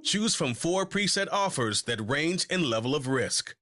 Choose from 4 preset offers that range in level of risk.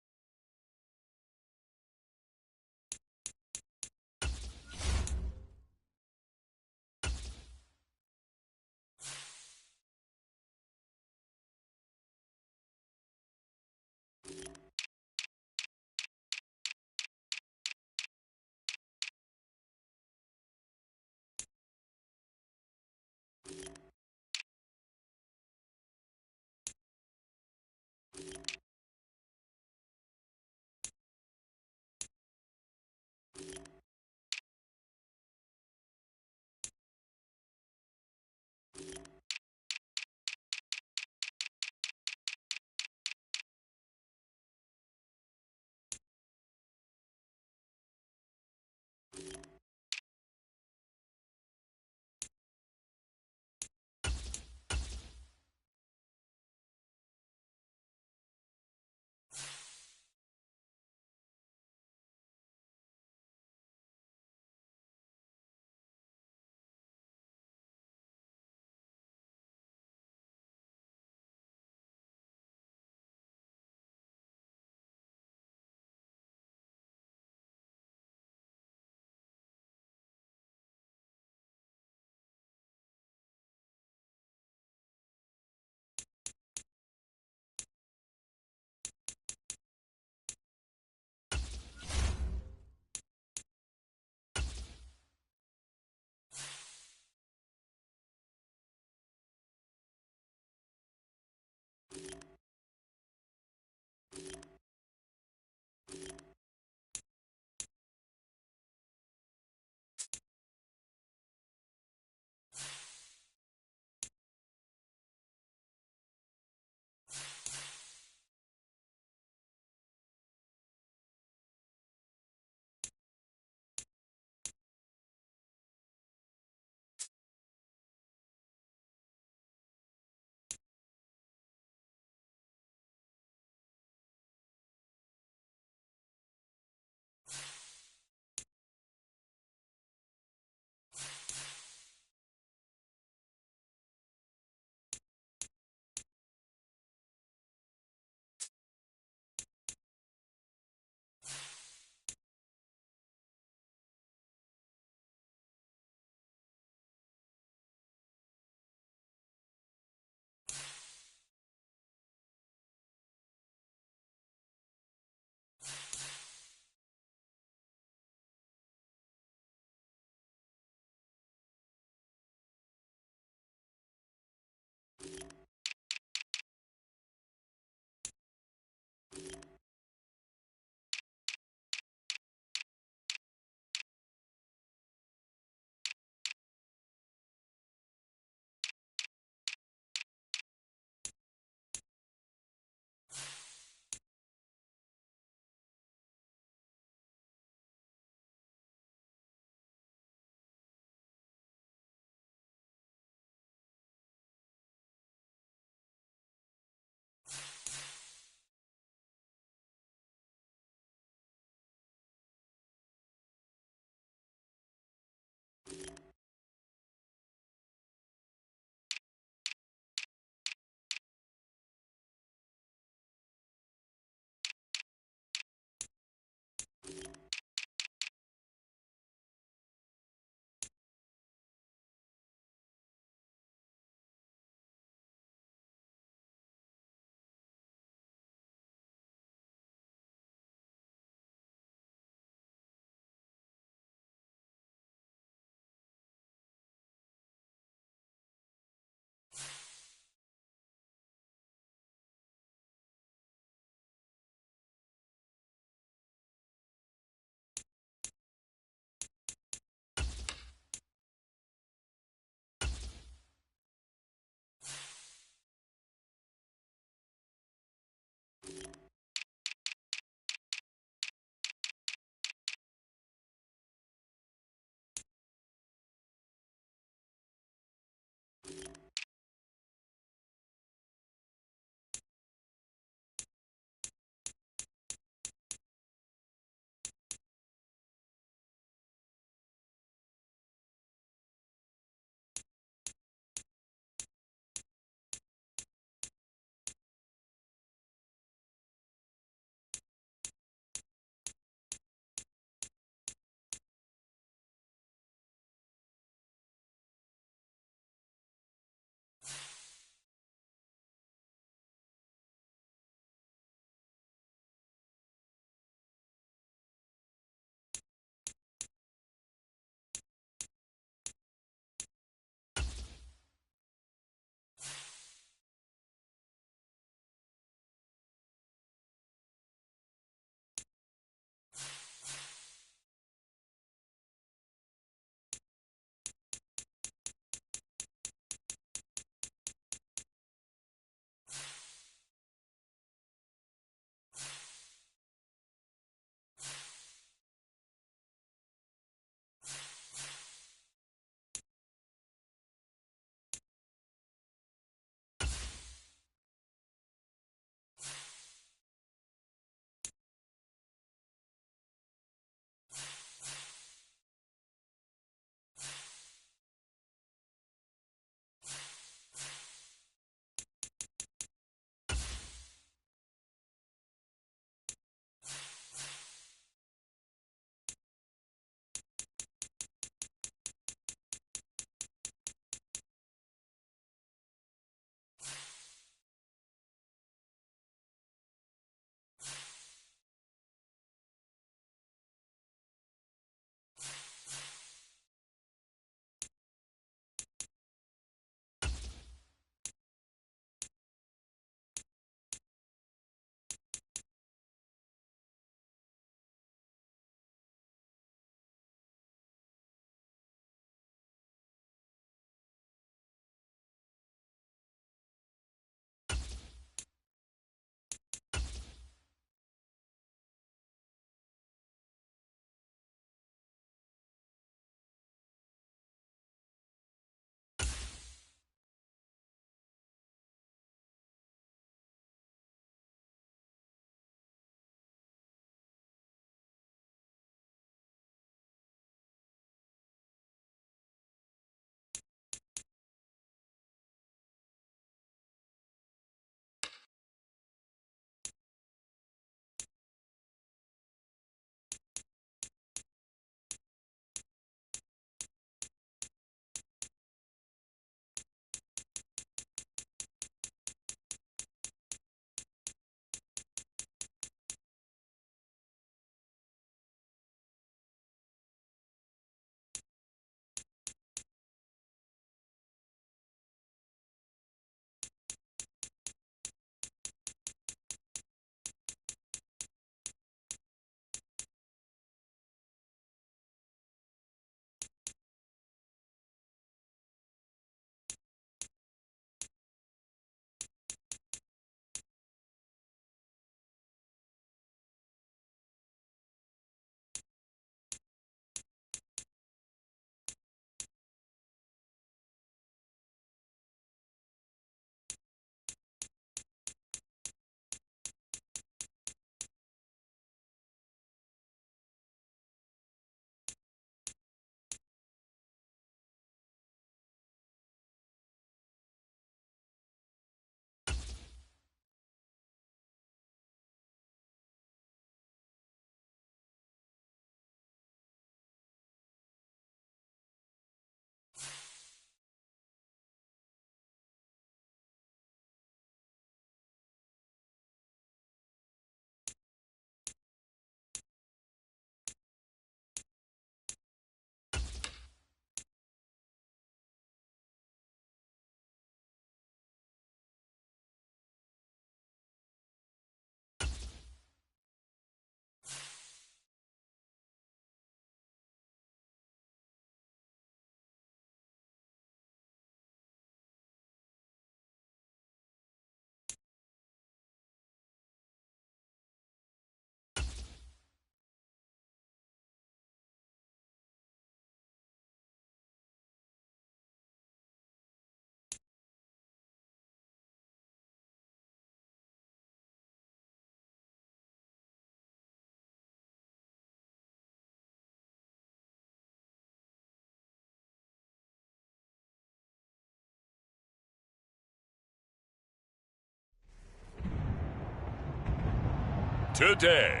today.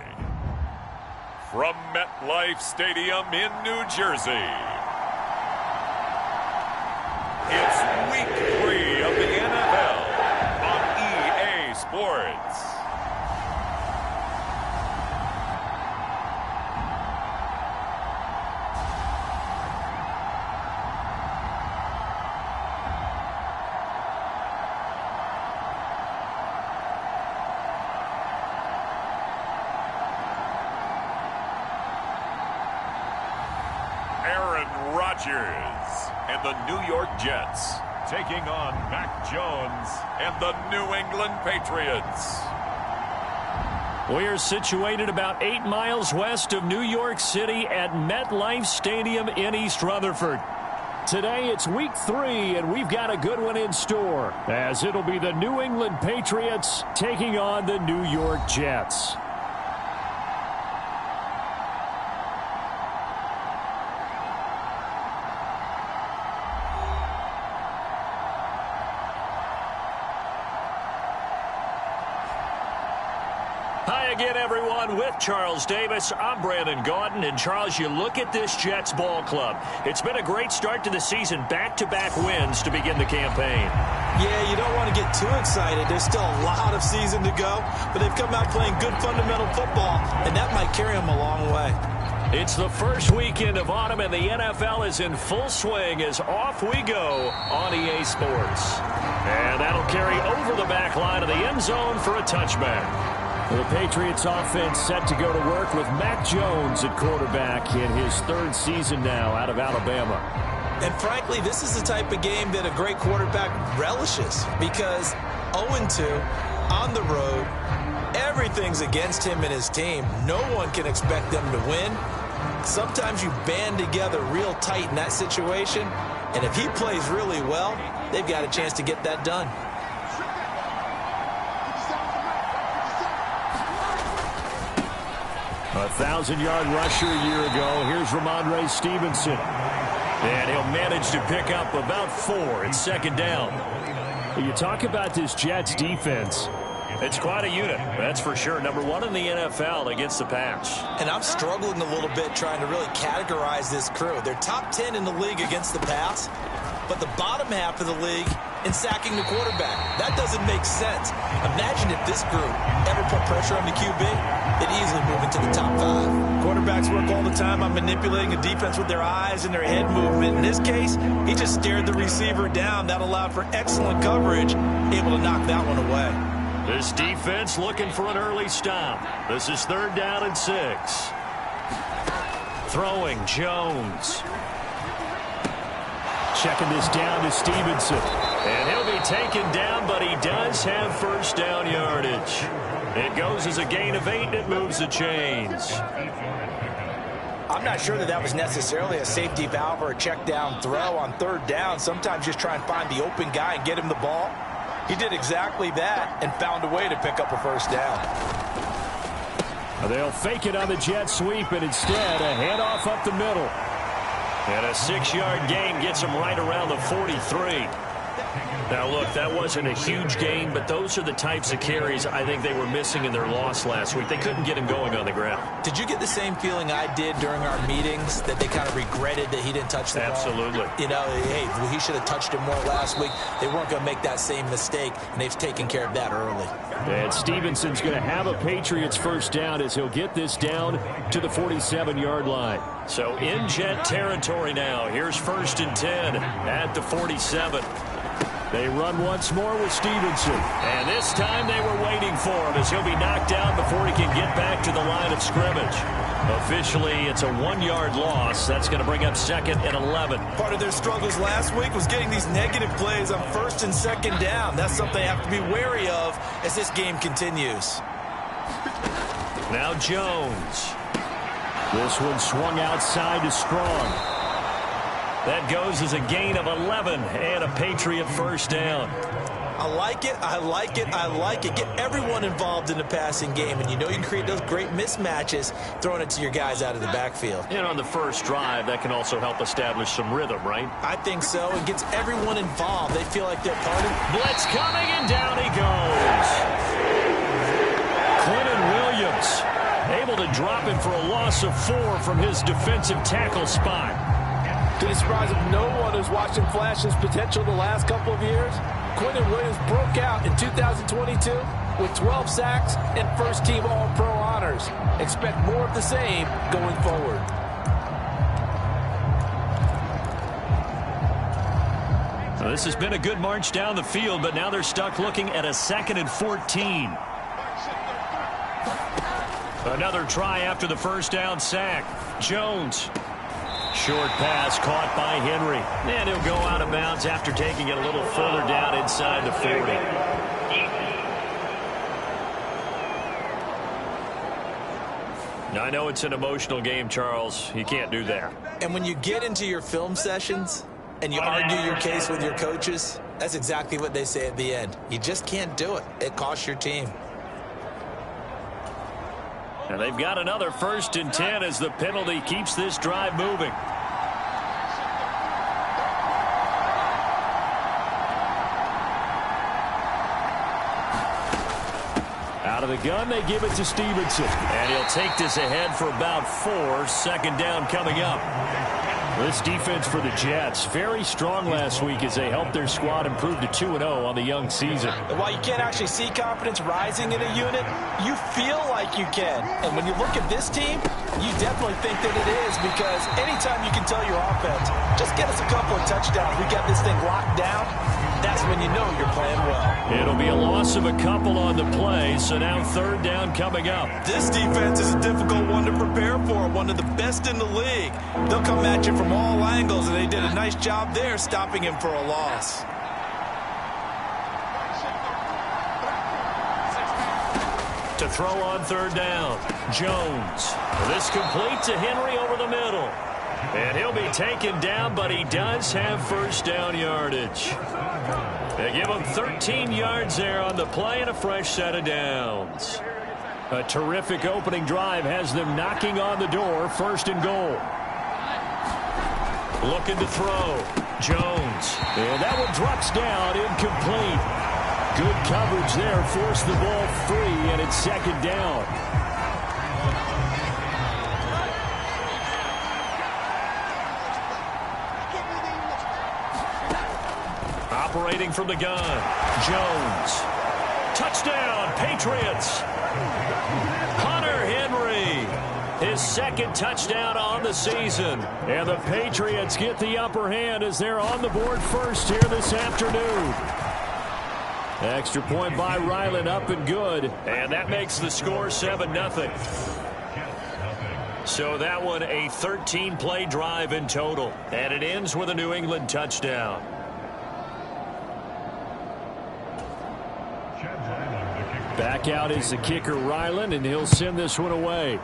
From MetLife Stadium in New Jersey, it's Week 3 of the NFL on EA Sports. And the New York Jets taking on Mac Jones and the New England Patriots. We're situated about 8 miles west of New York City at MetLife Stadium in East Rutherford. Today it's Week 3, and we've got a good one in store, as it'll be the New England Patriots taking on the New York Jets. Hi again, everyone. With Charles Davis, I'm Brandon Gaudin. And, Charles, you look at this Jets ball club. It's been a great start to the season, back-to-back wins to begin the campaign. Yeah, you don't want to get too excited. There's still a lot of season to go, but they've come out playing good fundamental football, and that might carry them a long way. It's the first weekend of autumn, and the NFL is in full swing as off we go on EA Sports. And that'll carry over the back line of the end zone for a touchback. The Patriots offense set to go to work with Mac Jones at quarterback in his 3rd season now out of Alabama. And frankly, this is the type of game that a great quarterback relishes, because 0-2 on the road, everything's against him and his team. No one can expect them to win. Sometimes you band together real tight in that situation, and if he plays really well, they've got a chance to get that done. A 1,000-yard rusher a year ago. Here's Ramondre Stevenson. And he'll manage to pick up about 4 at 2nd down. You talk about this Jets defense. It's quite a unit, that's for sure. Number 1 in the NFL against the pass. And I'm struggling a little bit trying to really categorize this crew. They're top 10 in the league against the pass, but the bottom half of the league in sacking the quarterback. That doesn't make sense. Imagine if this group ever put pressure on the QB, they'd easily move into the top 5. Quarterbacks work all the time on manipulating a defense with their eyes and their head movement. In this case, he just stared the receiver down. That allowed for excellent coverage, able to knock that one away. This defense looking for an early stop. This is 3rd down and 6. Throwing Jones. Checking this down to Stevenson. And he'll be taken down, but he does have 1st down yardage. It goes as a gain of 8, and it moves the chains. I'm not sure that was necessarily a safety valve or a check down throw on 3rd down. Sometimes just try and find the open guy and get him the ball. He did exactly that and found a way to pick up a 1st down. They'll fake it on the jet sweep, and instead a handoff up the middle. And a 6-yard gain gets him right around the 43. Now, look, that wasn't a huge gain, but those are the types of carries I think they were missing in their loss last week. They couldn't get him going on the ground. Did you get the same feeling I did during our meetings, that they kind of regretted that he didn't touch the ball? Absolutely. You know, hey, he should have touched it more last week. They weren't going to make that same mistake, and they've taken care of that early. And Stevenson's going to have a Patriots 1st down as he'll get this down to the 47-yard line. So in Jet territory now. Here's 1st and 10 at the 47. They run once more with Stevenson. And this time they were waiting for him as he'll be knocked down before he can get back to the line of scrimmage. Officially, it's a 1-yard loss. That's going to bring up 2nd and 11. Part of their struggles last week was getting these negative plays on 1st and 2nd down. That's something they have to be wary of as this game continues. Now Jones. This one swung outside to Strong. That goes as a gain of 11 and a Patriot 1st down. I like it, I like it, I like it. Get everyone involved in the passing game, and you know you can create those great mismatches throwing it to your guys out of the backfield. And on the first drive, that can also help establish some rhythm, right? I think so. It gets everyone involved. They feel like they're part of it. Blitz coming, and down he goes. Quinton Williams Jets. Able to drop him for a loss of 4 from his defensive tackle spot. To the surprise of no one who's watched him flash his potential the last couple of years, Quentin Williams broke out in 2022 with 12 sacks and first-team All-Pro honors. Expect more of the same going forward. Well, this has been a good march down the field, but now they're stuck looking at a 2nd and 14. Another try after the first down sack. Jones. Short pass caught by Henry. And he'll go out of bounds after taking it a little further down inside the 40. I know it's an emotional game, Charles. You can't do that. And when you get into your film sessions and you argue your case with your coaches, that's exactly what they say at the end. You just can't do it. It costs your team. And they've got another 1st and 10 as the penalty keeps this drive moving. Out of the gun, they give it to Stevenson. And he'll take this ahead for about 4. 2nd down coming up. This defense for the Jets, very strong last week as they helped their squad improve to 2-0 on the young season. And while you can't actually see confidence rising in a unit, you feel like you can. And when you look at this team, you definitely think that it is, because anytime you can tell your offense, just get us a couple of touchdowns, we got this thing locked down, that's when you know you're playing well. It'll be a loss of a couple on the play, so now 3rd down coming up. This defense is a difficult one to prepare for, one of the best in the league. They'll come at you from all angles, and they did a nice job there stopping him for a loss. To throw on 3rd down, Jones. This complete to Henry over the middle. And he'll be taken down, but he does have 1st down yardage. They give him 13 yards there on the play and a fresh set of downs. A terrific opening drive has them knocking on the door, 1st and goal. Looking to throw. Jones. And that one drops down, incomplete. Good coverage there, forced the ball free, and it's 2nd down. Operating from the gun, Jones. Touchdown, Patriots. Hunter Henry. His 2nd touchdown on the season. And the Patriots get the upper hand as they're on the board first here this afternoon. Extra point by Ryland, up and good. And that makes the score 7-0. So that one a 13-play drive in total. And it ends with a New England touchdown. Back out is the kicker, Ryland, and he'll send this one away.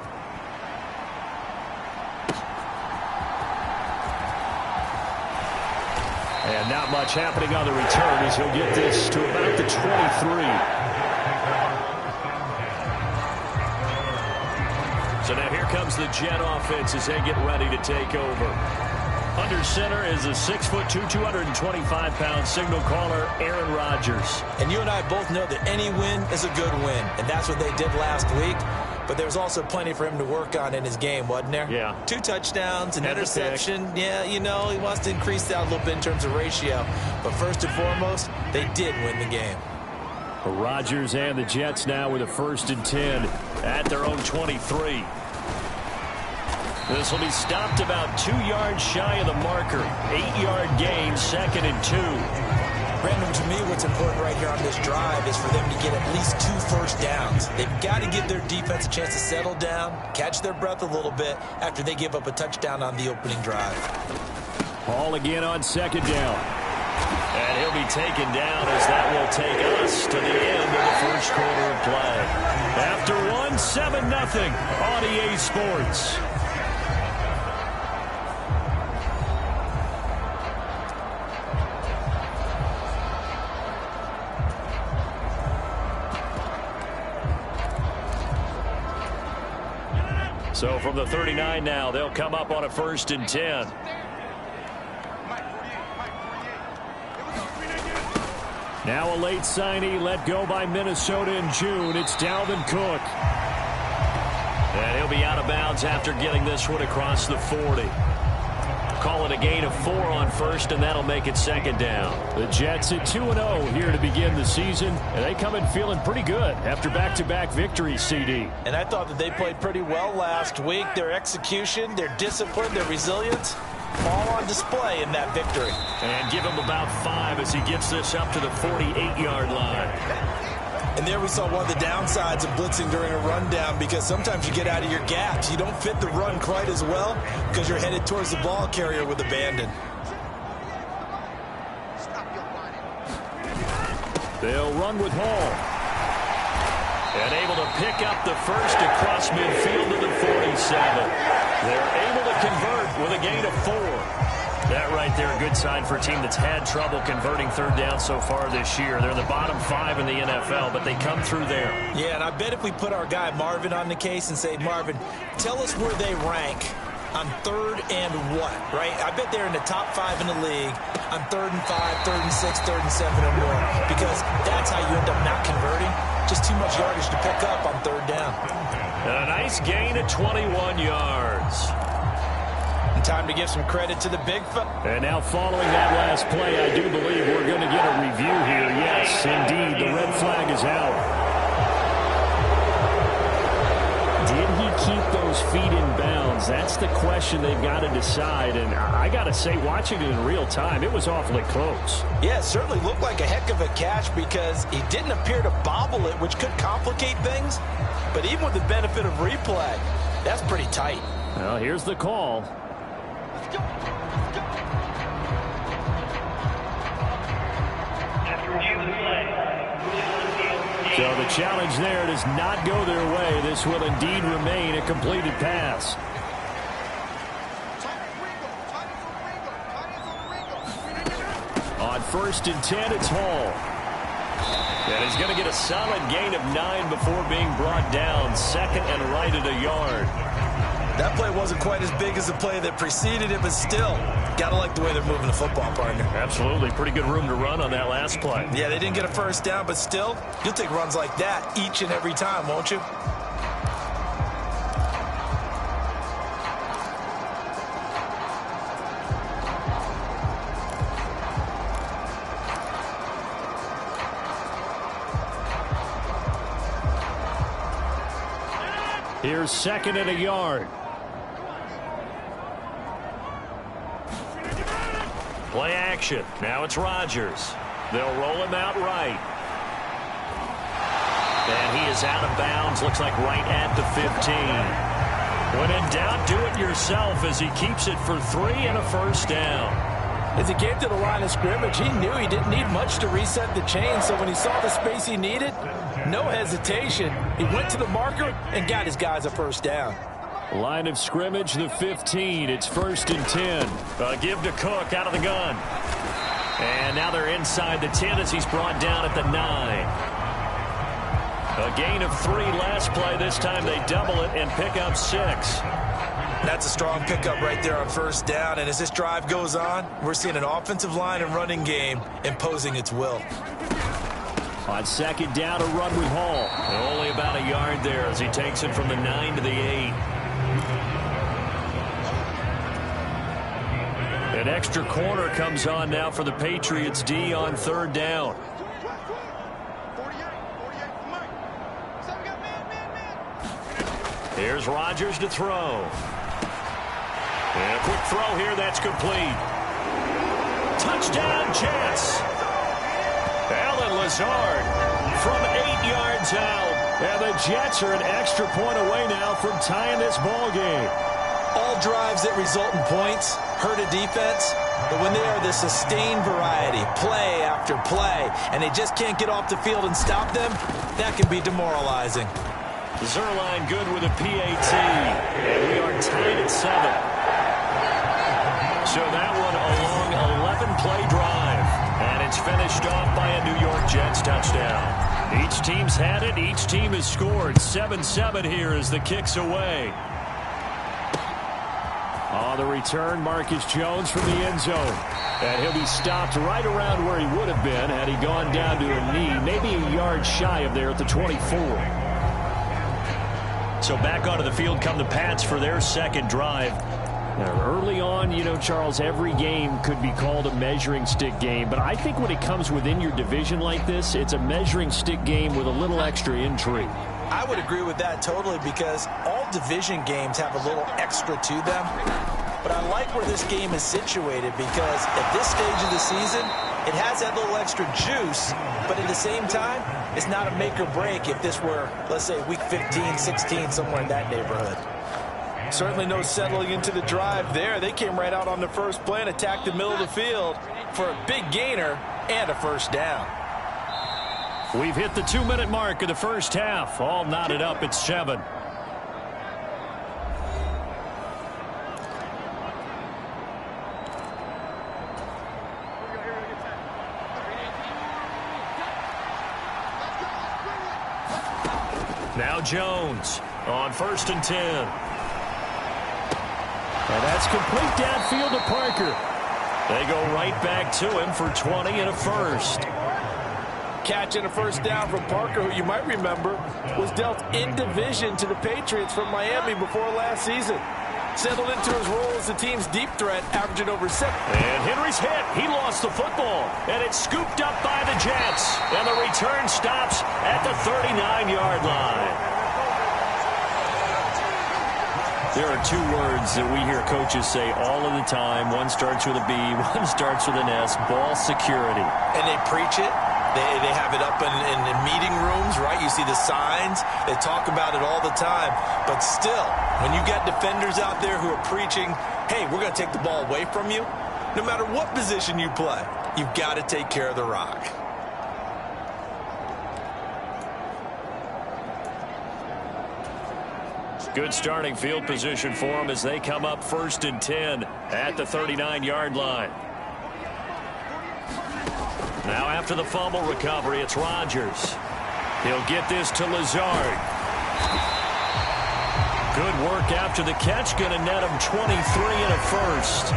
And not much happening on the return as he'll get this to about the 23. So now here comes the Jet offense as they get ready to take over. Under center is a 6'2", 225-pound signal caller, Aaron Rodgers. And you and I both know that any win is a good win, and that's what they did last week. But there was also plenty for him to work on in his game, wasn't there? Yeah. 2 touchdowns, an interception. Yeah, you know, he wants to increase that a little bit in terms of ratio. But first and foremost, they did win the game. Rodgers and the Jets now with a 1st and 10 at their own 23. This will be stopped about 2 yards shy of the marker. 8-yard gain, 2nd and 2. Brandon, to me, what's important right here on this drive is for them to get at least 2 first downs. They've got to give their defense a chance to settle down, catch their breath a little bit after they give up a touchdown on the opening drive. Hall again on 2nd down. And he'll be taken down as that will take us to the end of the 1st quarter of play. After 7-0 on EA Sports. So from the 39 now, they'll come up on a 1st and 10. Now a late signee let go by Minnesota in June. It's Dalvin Cook. And he'll be out of bounds after getting this one across the 40. Call it a gain of 4 on first, and that'll make it second down. The Jets at 2-0 here to begin the season, and they come in feeling pretty good after back-to-back victories, CD. And I thought that they played pretty well last week. Their execution, their discipline, their resilience, all on display in that victory. And give him about 5 as he gets this up to the 48-yard line. And there we saw one of the downsides of blitzing during a rundown, because sometimes you get out of your gaps. You don't fit the run quite as well because you're headed towards the ball carrier with abandon. They'll run with Hall. And able to pick up the first across midfield to the 47. They're able to convert with a gain of 4. That right there, a good sign for a team that's had trouble converting third down so far this year. They're in the bottom 5 in the NFL, but they come through there. Yeah, and I bet if we put our guy Marvin on the case and say, Marvin, tell us where they rank on 3rd and what, right? I bet they're in the top 5 in the league on 3rd and 5, 3rd and 6, 3rd and 7 or more, because that's how you end up not converting. Just too much yardage to pick up on 3rd down. And a nice gain of 21 yards. Time to give some credit to the big fella. And now following that last play, I do believe we're going to get a review here. Yes, indeed, the red flag is out. Did he keep those feet in bounds? That's the question they've got to decide. And I got to say, watching it in real time, it was awfully close. Yeah, it certainly looked like a heck of a catch because he didn't appear to bobble it, which could complicate things. But even with the benefit of replay, that's pretty tight. Well, here's the call. So the challenge there does not go their way. This will indeed remain a completed pass. On 1st and 10, it's Hall. And he's going to get a solid gain of 9 before being brought down. 2nd and right at a yard. That play wasn't quite as big as the play that preceded it, but still, gotta like the way they're moving the football, partner. Absolutely. Pretty good room to run on that last play. Yeah, they didn't get a first down, but still, you'll take runs like that each and every time, won't you? Here's 2nd and a yard. Play action. Now it's Rodgers. They'll roll him out right. And he is out of bounds. Looks like right at the 15. When in doubt, do it yourself as he keeps it for 3 and a first down. As he came to the line of scrimmage, he knew he didn't need much to reset the chain. So when he saw the space he needed, no hesitation. He went to the marker and got his guys a first down. Line of scrimmage, the 15. It's 1st and 10. Give to Cook out of the gun. And now they're inside the 10 as he's brought down at the 9. A gain of 3 last play. This time they double it and pick up 6. That's a strong pickup right there on first down. And as this drive goes on, we're seeing an offensive line and running game imposing its will. On 2nd down, a run with Hall. Only about a yard there as he takes it from the 9 to the 8. An extra corner comes on now for the Patriots D on 3rd down. Here's Rodgers to throw. And a quick throw here, that's complete. Touchdown, Jets. Allen Lazard from 8 yards out. And the Jets are an extra point away now from tying this ball game. All drives that result in points hurt a defense, but when they are the sustained variety, play after play, and they just can't get off the field and stop them, that can be demoralizing. Zerline good with a PAT, and we are tied at 7. So that one a long 11-play drive, and it's finished off by a New York Jets touchdown. Each team's had it. Each team has scored. 7-7 here as the kick's away. On the return, Marcus Jones from the end zone. And he'll be stopped right around where he would have been had he gone down to a knee, maybe a yard shy of there at the 24. So back onto the field come the Pats for their second drive. Now, early on, you know, Charles, every game could be called a measuring stick game. But I think when it comes within your division like this, it's a measuring stick game with a little extra intrigue. I would agree with that totally, because all division games have a little extra to them. But I like where this game is situated, because at this stage of the season, it has that little extra juice, but at the same time, it's not a make or break if this were, let's say, week 15, 16, somewhere in that neighborhood. Certainly no settling into the drive there. They came right out on the first play and attacked the middle of the field for a big gainer and a first down. We've hit the 2-minute mark of the first half. All knotted up at 7. Now Jones on 1st and 10. And that's complete downfield to Parker. They go right back to him for 20 and a first. Catch and a first down from Parker, who you might remember was dealt in division to the Patriots from Miami before last season. Settled into his role as the team's deep threat, averaging over 7. And Henry's hit. He lost the football. And it's scooped up by the Jets. And the return stops at the 39-yard line. There are 2 words that we hear coaches say all of the time. One starts with a B, one starts with an S, ball security. And they preach it. They have it up in meeting rooms, right? You see the signs. They talk about it all the time. But still, when you got defenders out there who are preaching, hey, we're going to take the ball away from you, no matter what position you play, you've got to take care of the rock. Good starting field position for them as they come up 1st and 10 at the 39-yard line. Now after the fumble recovery, it's Rodgers. He'll get this to Lazard. Good work after the catch. Going to net him 23 and a first.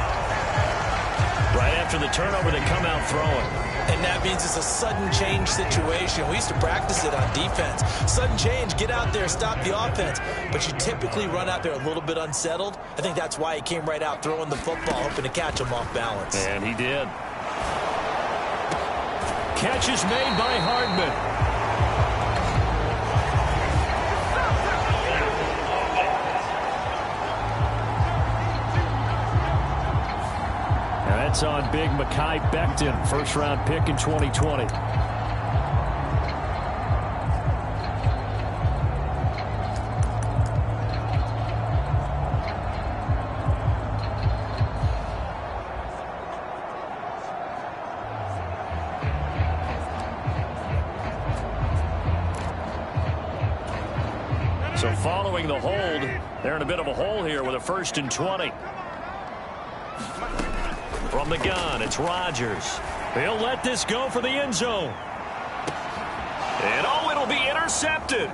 Right after the turnover, they come out throwing. And that means it's a sudden change situation. We used to practice it on defense. Sudden change, get out there, stop the offense. But you typically run out there a little bit unsettled. I think that's why he came right out throwing the football, hoping to catch him off balance. And he did. Catch is made by Hardman. That's on big Mekhi Becton, 1st-round pick in 2020. So following the hold, they're in a bit of a hole here with a 1st and 20. From the gun, it's Rodgers. He'll let this go for the end zone. And it'll be intercepted.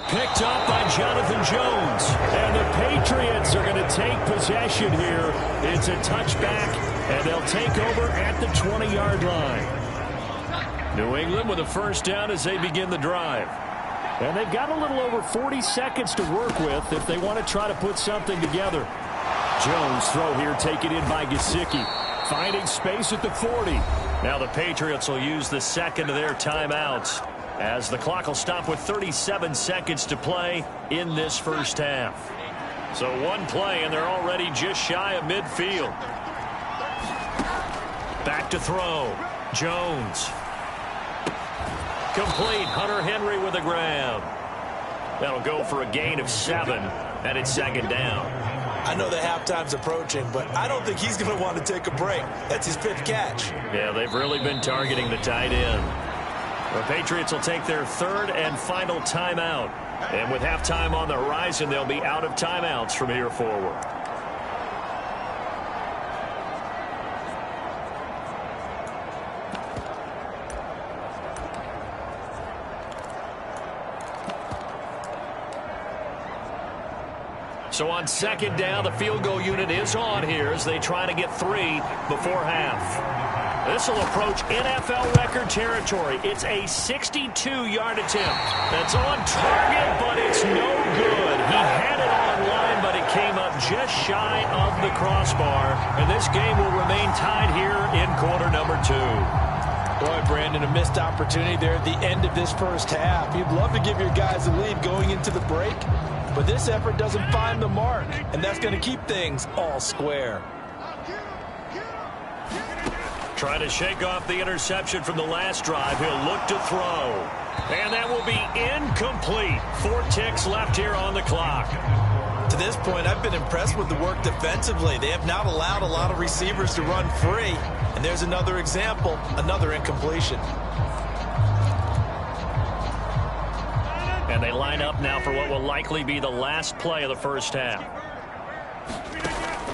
Picked up by Jonathan Jones. And the Patriots are going to take possession here. It's a touchback, and they'll take over at the 20-yard line. New England with a first down as they begin the drive. And they've got a little over 40 seconds to work with if they want to try to put something together. Jones throw here taken in by Gesicki. Finding space at the 40. Now the Patriots will use the second of their timeouts as the clock will stop with 37 seconds to play in this first half. So one play and they're already just shy of midfield. Back to throw. Jones. Complete. Hunter Henry with a grab. That'll go for a gain of 7, and it's 2nd down. I know the halftime's approaching, but I don't think he's going to want to take a break. That's his 5th catch. Yeah, they've really been targeting the tight end. The Patriots will take their 3rd and final timeout. And with halftime on the horizon, they'll be out of timeouts from here forward. So on 2nd down, the field goal unit is on here as they try to get 3 before half. This will approach NFL record territory. It's a 62-yard attempt. That's on target, but it's no good. He had it online, but it came up just shy of the crossbar. And this game will remain tied here in quarter number 2. Boy, Brandon, a missed opportunity there at the end of this first half. You'd love to give your guys a lead going into the break, but this effort doesn't find the mark, and that's going to keep things all square. Trying to shake off the interception from the last drive. He'll look to throw. And that will be incomplete. 4 ticks left here on the clock. To this point, I've been impressed with the work defensively. They have not allowed a lot of receivers to run free. And there's another example, another incompletion. And they line up now for what will likely be the last play of the first half.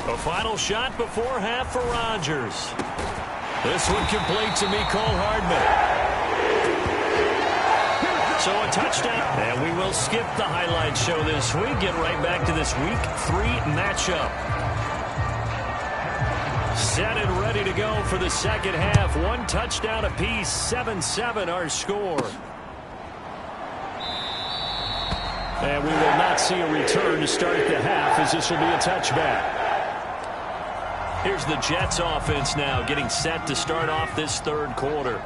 A final shot before half for Rodgers. This one complete to Mecole Hardman. So a touchdown. And we will skip the highlight show this week. Get right back to this Week 3 matchup. Set and ready to go for the second half. 1 touchdown apiece. 7-7 our score. And we will not see a return to start the half, as this will be a touchback. Here's the Jets offense now getting set to start off this third quarter.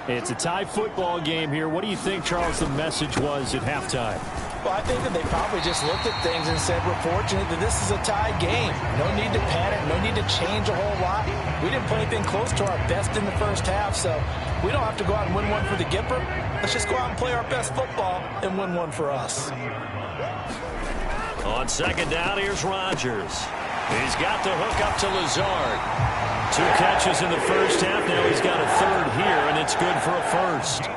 It's a tie football game here. What do you think, Charles, the message was at halftime? Well, I think that they probably just looked at things and said, we're fortunate that this is a tie game. No need to panic, no need to change a whole lot. We didn't play anything close to our best in the first half, so we don't have to go out and win one for the Gipper. Let's just go out and play our best football and win one for us. On second down, here's Rodgers. He's got the hook up to Lazard. 2 catches in the first half. Now he's got a third here, and it's good for a first.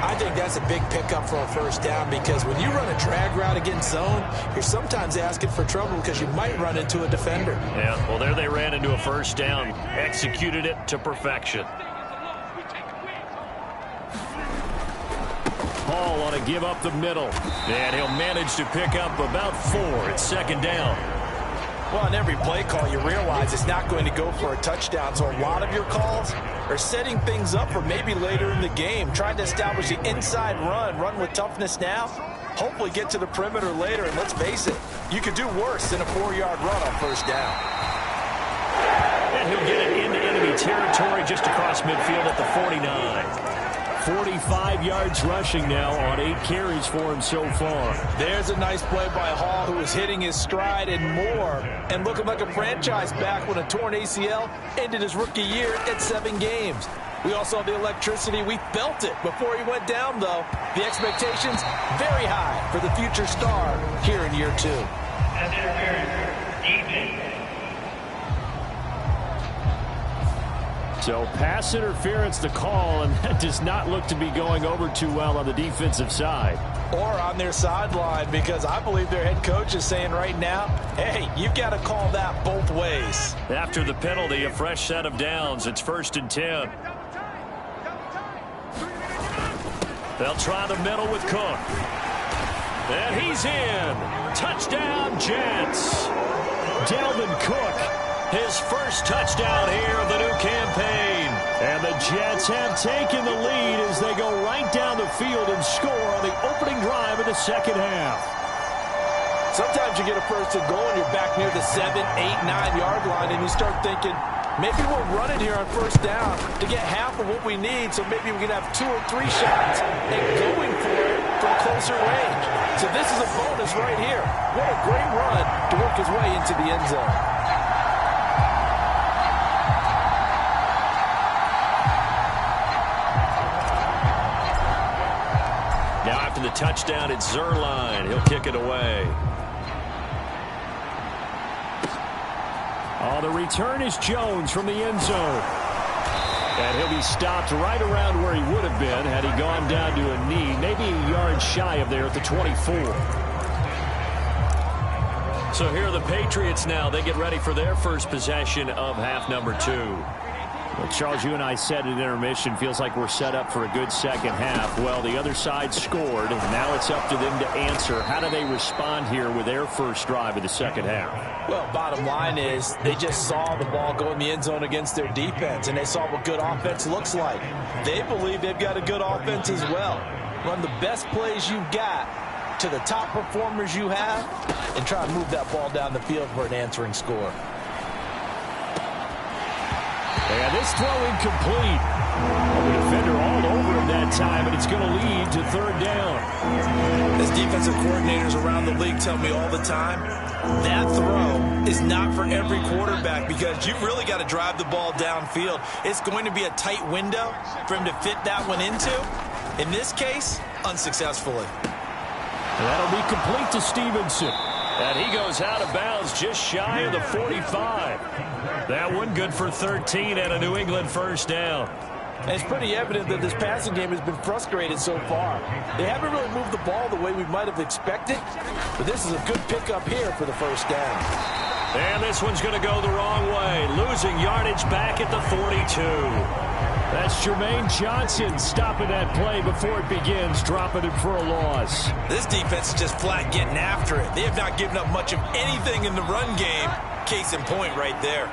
I think that's a big pickup for a first down, because when you run a drag route against zone, you're sometimes asking for trouble because you might run into a defender. Yeah, well, there they ran into a first down. Executed it to perfection. Hall on a give up the middle. And he'll manage to pick up about 4 at second down. Well, on every play call, you realize it's not going to go for a touchdown. So a lot of your calls are setting things up for maybe later in the game, trying to establish the inside run with toughness now, hopefully get to the perimeter later. And let's face it, you could do worse than a 4-yard run on first down. And he'll get it into enemy territory just across midfield at the 49. 45 yards rushing now on 8 carries for him so far. There's a nice play by Hall, who is hitting his stride and more, and looking like a franchise back when a torn ACL ended his rookie year at 7 games. We also have the electricity. We felt it before he went down, though. The expectations very high for the future star here in year 2. So pass interference the call, and that does not look to be going over too well on the defensive side. Or on their sideline, because I believe their head coach is saying right now, hey, you've got to call that both ways. After the penalty, a fresh set of downs. It's 1st and 10. They'll try the middle with Cook. And he's in. Touchdown, Jets. Dalvin Cook. His first touchdown here of the new campaign. And the Jets have taken the lead as they go right down the field and score on the opening drive of the second half. Sometimes you get a first and goal and you're back near the 7, 8, 9-yard line, and you start thinking, maybe we're running here on first down to get half of what we need, so maybe we can have 2 or 3 shots and going for it from closer range. So this is a bonus right here. What a great run to work his way into the end zone. Now after the touchdown, it's Zuerlein. He'll kick it away. Oh, the return is Jones from the end zone. And he'll be stopped right around where he would have been had he gone down to a knee, maybe a yard shy of there at the 24. So here are the Patriots now. They get ready for their first possession of half number 2. Well, Charles, you and I said at intermission, feels like we're set up for a good second half. Well, the other side scored, and now it's up to them to answer. How do they respond here with their first drive of the second half? Well, bottom line is they just saw the ball go in the end zone against their defense, and they saw what good offense looks like. They believe they've got a good offense as well. Run the best plays you've got to the top performers you have and try and move that ball down the field for an answering score. And this throw incomplete. The defender all over him that time, and it's going to lead to third down. As defensive coordinators around the league tell me all the time, that throw is not for every quarterback because you've really got to drive the ball downfield. It's going to be a tight window for him to fit that one into. In this case, unsuccessfully. And that'll be complete to Stevenson. And he goes out of bounds just shy of the 45. That one good for 13 and a New England first down. And it's pretty evident that this passing game has been frustrated so far. They haven't really moved the ball the way we might have expected, but this is a good pickup here for the first down. And this one's going to go the wrong way, losing yardage back at the 42. That's Jermaine Johnson stopping that play before it begins, dropping it for a loss. This defense is just flat getting after it. They have not given up much of anything in the run game. Case in point right there.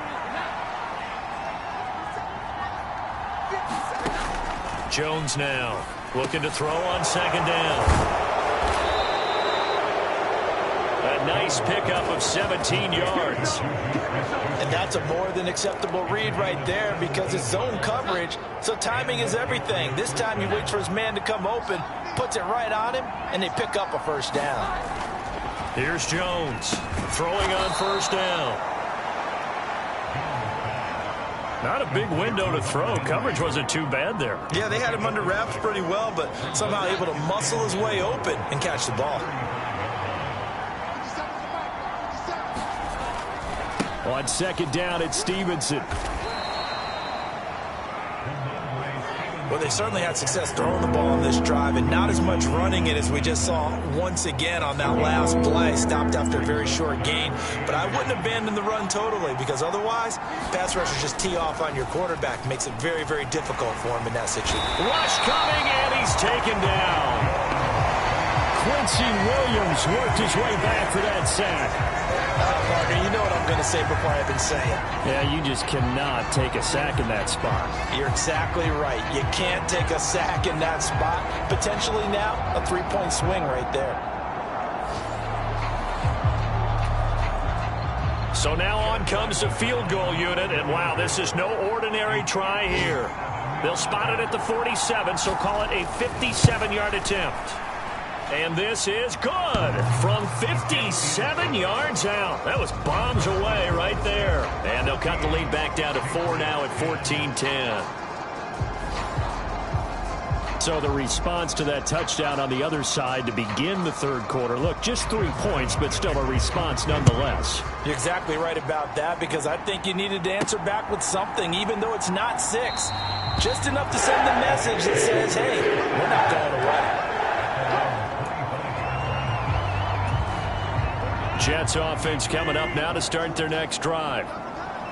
Jones now looking to throw on second down. A nice pickup of 17 yards. And that's a more than acceptable read right there because it's zone coverage, so timing is everything. This time he waits for his man to come open, puts it right on him, and they pick up a first down. Here's Jones throwing on first down. Not a big window to throw. Coverage wasn't too bad there. Yeah, they had him under wraps pretty well, but somehow able to muscle his way open and catch the ball. On second down, it's Stevenson. Well, they certainly had success throwing the ball on this drive and not as much running it as we just saw once again on that last play. Stopped after a very short gain. But I wouldn't abandon the run totally because otherwise, pass rushers just tee off on your quarterback. Makes it very, very difficult for him in that situation. Rush coming, and he's taken down. Quincy Williams worked his way back for that sack. Parker, you know what I'm going to say before I've been saying. Yeah, you just cannot take a sack in that spot. You're exactly right. You can't take a sack in that spot. Potentially now, a three-point swing right there. So now on comes the field goal unit, and wow, this is no ordinary try here. They'll spot it at the 47, so call it a 57-yard attempt. And this is good from 57 yards out. That was bombs away right there. And they'll cut the lead back down to 4 now at 14-10. So the response to that touchdown on the other side to begin the third quarter. Look, just 3 points, but still a response nonetheless. You're exactly right about that because I think you needed to answer back with something, even though it's not 6. Just enough to send the message that says, hey, we're not going away. Jets offense coming up now to start their next drive.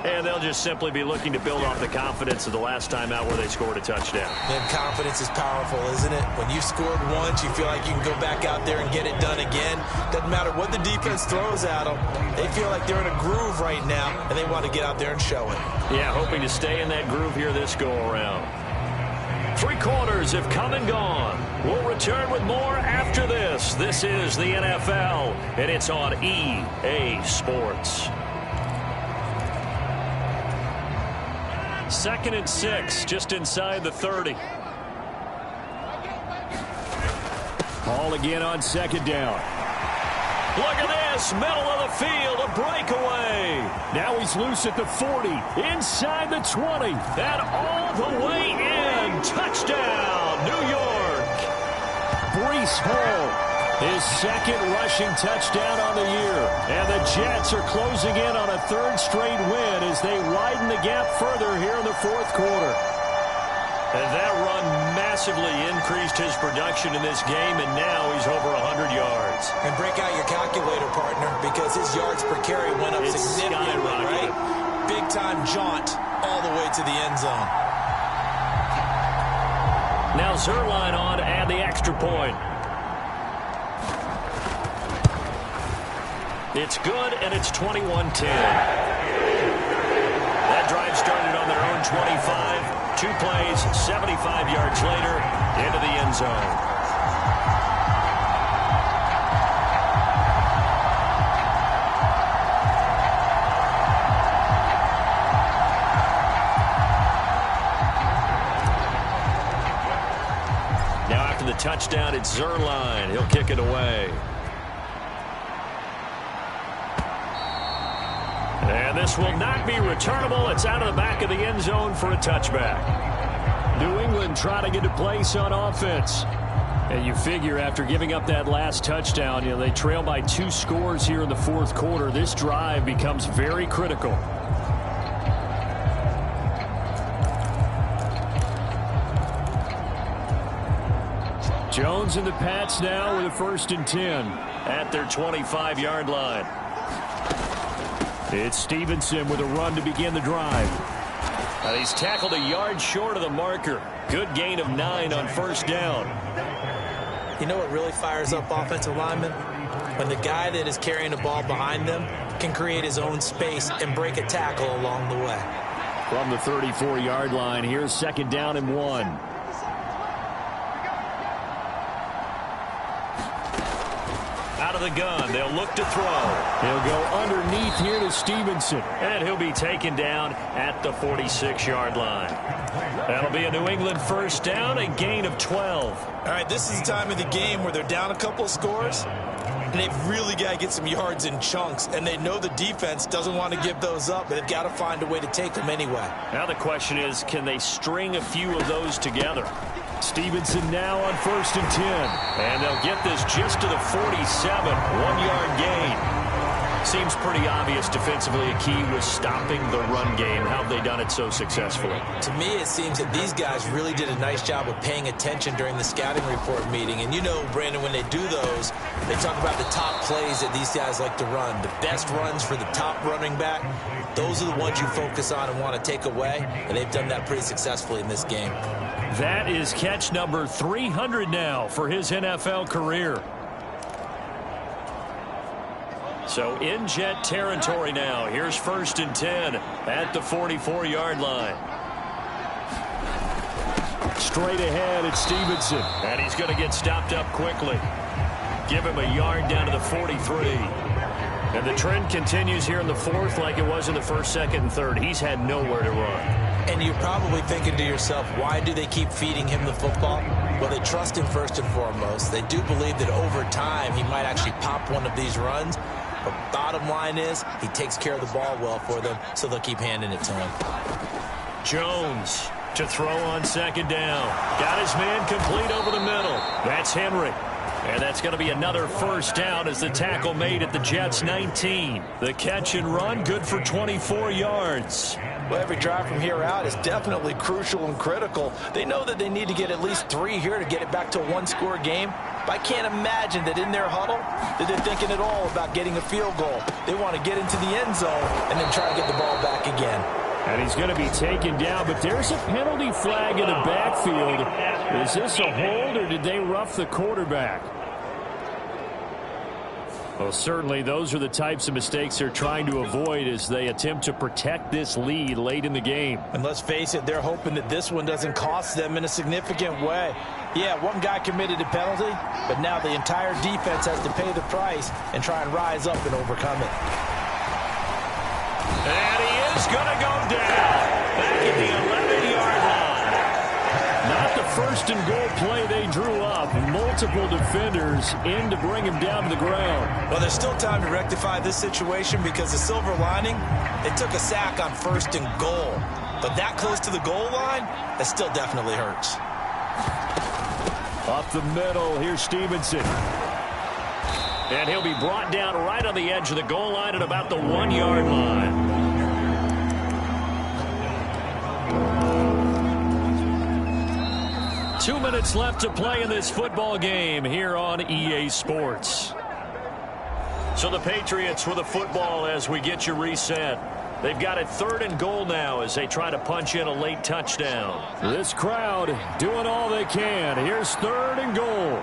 And they'll just simply be looking to build off the confidence of the last time out where they scored a touchdown. And confidence is powerful, isn't it? When you scored once, you feel like you can go back out there and get it done again. Doesn't matter what the defense throws at them. They feel like they're in a groove right now, and they want to get out there and show it. Yeah, hoping to stay in that groove here this go-around. 3 quarters have come and gone. We'll return with more after this. This is the NFL, and it's on EA Sports. 2nd and 6, just inside the 30. Ball again on second down. Look at this, middle of the field, a breakaway. Now he's loose at the 40, inside the 20, and all the way in. Touchdown, New York. Breece Hall, his 2nd rushing touchdown on the year. And the Jets are closing in on a 3rd straight win as they widen the gap further here in the 4th quarter. And that run massively increased his production in this game, and now he's over 100 yards. And break out your calculator, partner, because his yards per carry went up significantly, right? Big-time jaunt all the way to the end zone. Now Zerline on to add the extra point. It's good, and it's 21-10. That drive started on their own 25. 2 plays, 75 yards later, into the end zone. touchdown. It's Zerline. He'll kick it away. And this will not be returnable. It's out of the back of the end zone for a touchback. New England trying to get a place on offense. And you figure after giving up that last touchdown, they trail by 2 scores here in the fourth quarter. This drive becomes very critical. Jones and the Pats now with a 1st and 10 at their 25-yard line. It's Stevenson with a run to begin the drive. Now he's tackled a yard short of the marker. Good gain of 9 on 1st down. You know what really fires up offensive linemen? When the guy that is carrying the ball behind them can create his own space and break a tackle along the way. From the 34-yard line, here's 2nd down and 1. Out of the gun, they'll look to throw. He'll go underneath here to Stevenson, and he'll be taken down at the 46-yard line. That'll be a New England 1st down, a gain of 12. All right, this is the time of the game where they're down a couple of scores, and they've really got to get some yards in chunks, and they know the defense doesn't want to give those up, but they've got to find a way to take them anyway. Now the question is, can they string a few of those together? Stevenson now on 1st and 10. And they'll get this just to the 47. 1-yard gain. Seems pretty obvious defensively a key was stopping the run game. How have they done it so successfully? To me, it seems that these guys really did a nice job of paying attention during the scouting report meeting. And you know, Brandon, when they do those, they talk about the top plays that these guys like to run. The best runs for the top running back. Those are the ones you focus on and want to take away. And they've done that pretty successfully in this game. That is catch number 300 now for his NFL career. So in Jet territory now. Here's 1st and 10 at the 44-yard line. Straight ahead, it's Stevenson. And he's going to get stopped up quickly. Give him a yard down to the 43. And the trend continues here in the 4th like it was in the 1st, 2nd, and 3rd. He's had nowhere to run. And you're probably thinking to yourself, why do they keep feeding him the football? Well, they trust him first and foremost. They do believe that over time he might actually pop one of these runs. But bottom line is he takes care of the ball well for them, so they'll keep handing it to him. Jones to throw on 2nd down. Got his man complete over the middle. That's Henry. And that's going to be another 1st down as the tackle made at the Jets' 19. The catch and run good for 24 yards. Well, every drive from here out is definitely crucial and critical. They know that they need to get at least 3 here to get it back to a 1-score game. But I can't imagine that in their huddle that they're thinking at all about getting a field goal. They want to get into the end zone and then try to get the ball back again. And he's going to be taken down, but there's a penalty flag in the backfield. Is this a hold or did they rough the quarterback? Well, certainly those are the types of mistakes they're trying to avoid as they attempt to protect this lead late in the game. And let's face it, they're hoping that this one doesn't cost them in a significant way. Yeah, one guy committed a penalty, but now the entire defense has to pay the price and try and rise up and overcome it. And he is going to go down back at the 11-yard line. Not the 1st and goal play they drew up. Multiple defenders in to bring him down to the ground. Well, there's still time to rectify this situation because the silver lining, they took a sack on 1st and goal. But that close to the goal line, that still definitely hurts. Up the middle, here's Stevenson. And he'll be brought down right on the edge of the goal line at about the 1-yard line. Two minutes left to play in this football game here on EA Sports. So the Patriots with the football as we get you reset. They've got it 3rd and goal now as they try to punch in a late touchdown. This crowd doing all they can. Here's 3rd and goal.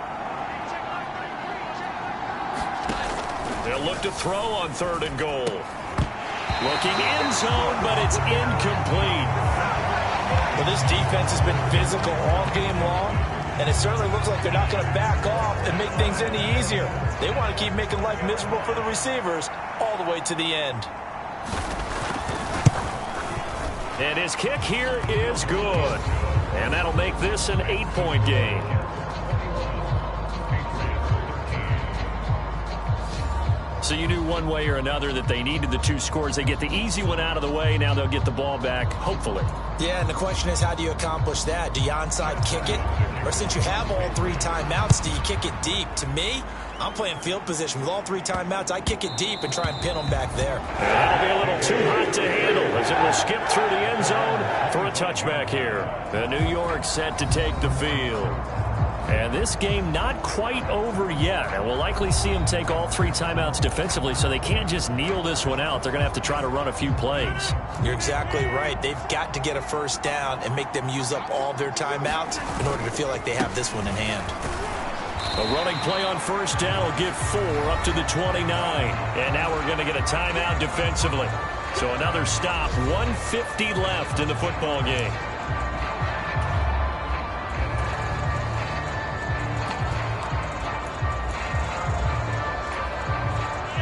They'll look to throw on 3rd and goal. Looking end zone, but it's incomplete. Well, this defense has been physical all game long, and it certainly looks like they're not going to back off and make things any easier. They want to keep making life miserable for the receivers all the way to the end. And his kick here is good. And that'll make this an 8-point game. So you knew one way or another that they needed the 2 scores. They get the easy one out of the way. Now they'll get the ball back, hopefully. Yeah, and the question is, how do you accomplish that? Do you onside kick it? Or since you have all 3 timeouts, do you kick it deep? To me, I'm playing field position. With all 3 timeouts, I kick it deep and try and pin them back there. That'll be a little too hot to handle as it will skip through the end zone for a touchback here. The New York set to take the field. And this game not quite over yet. And we'll likely see them take all 3 timeouts defensively, so they can't just kneel this one out. They're going to have to try to run a few plays. You're exactly right. They've got to get a first down and make them use up all their timeouts in order to feel like they have this one in hand. A running play on first down will get 4 up to the 29. And now we're going to get a timeout defensively. So another stop, 1:50 left in the football game.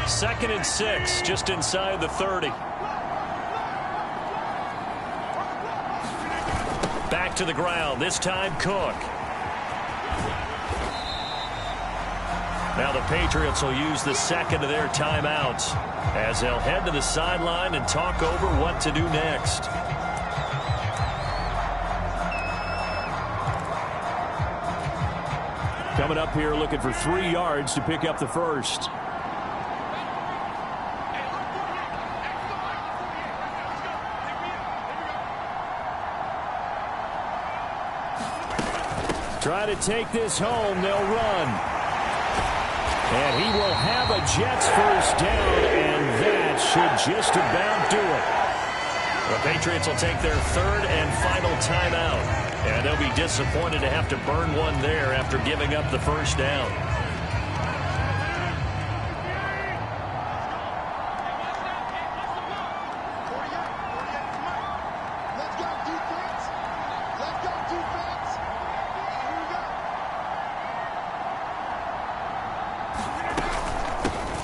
Second and 6, just inside the 30. Back to the ground, this time Cook. Now the Patriots will use the second of their timeouts as they'll head to the sideline and talk over what to do next. Coming up here looking for 3 yards to pick up the first. Try to take this home. They'll run. And he will have a Jets first down, and that should just about do it. The Patriots will take their 3rd and final timeout. And they'll be disappointed to have to burn one there after giving up the first down. Let's go, defense. Let's go, defense. Here we go.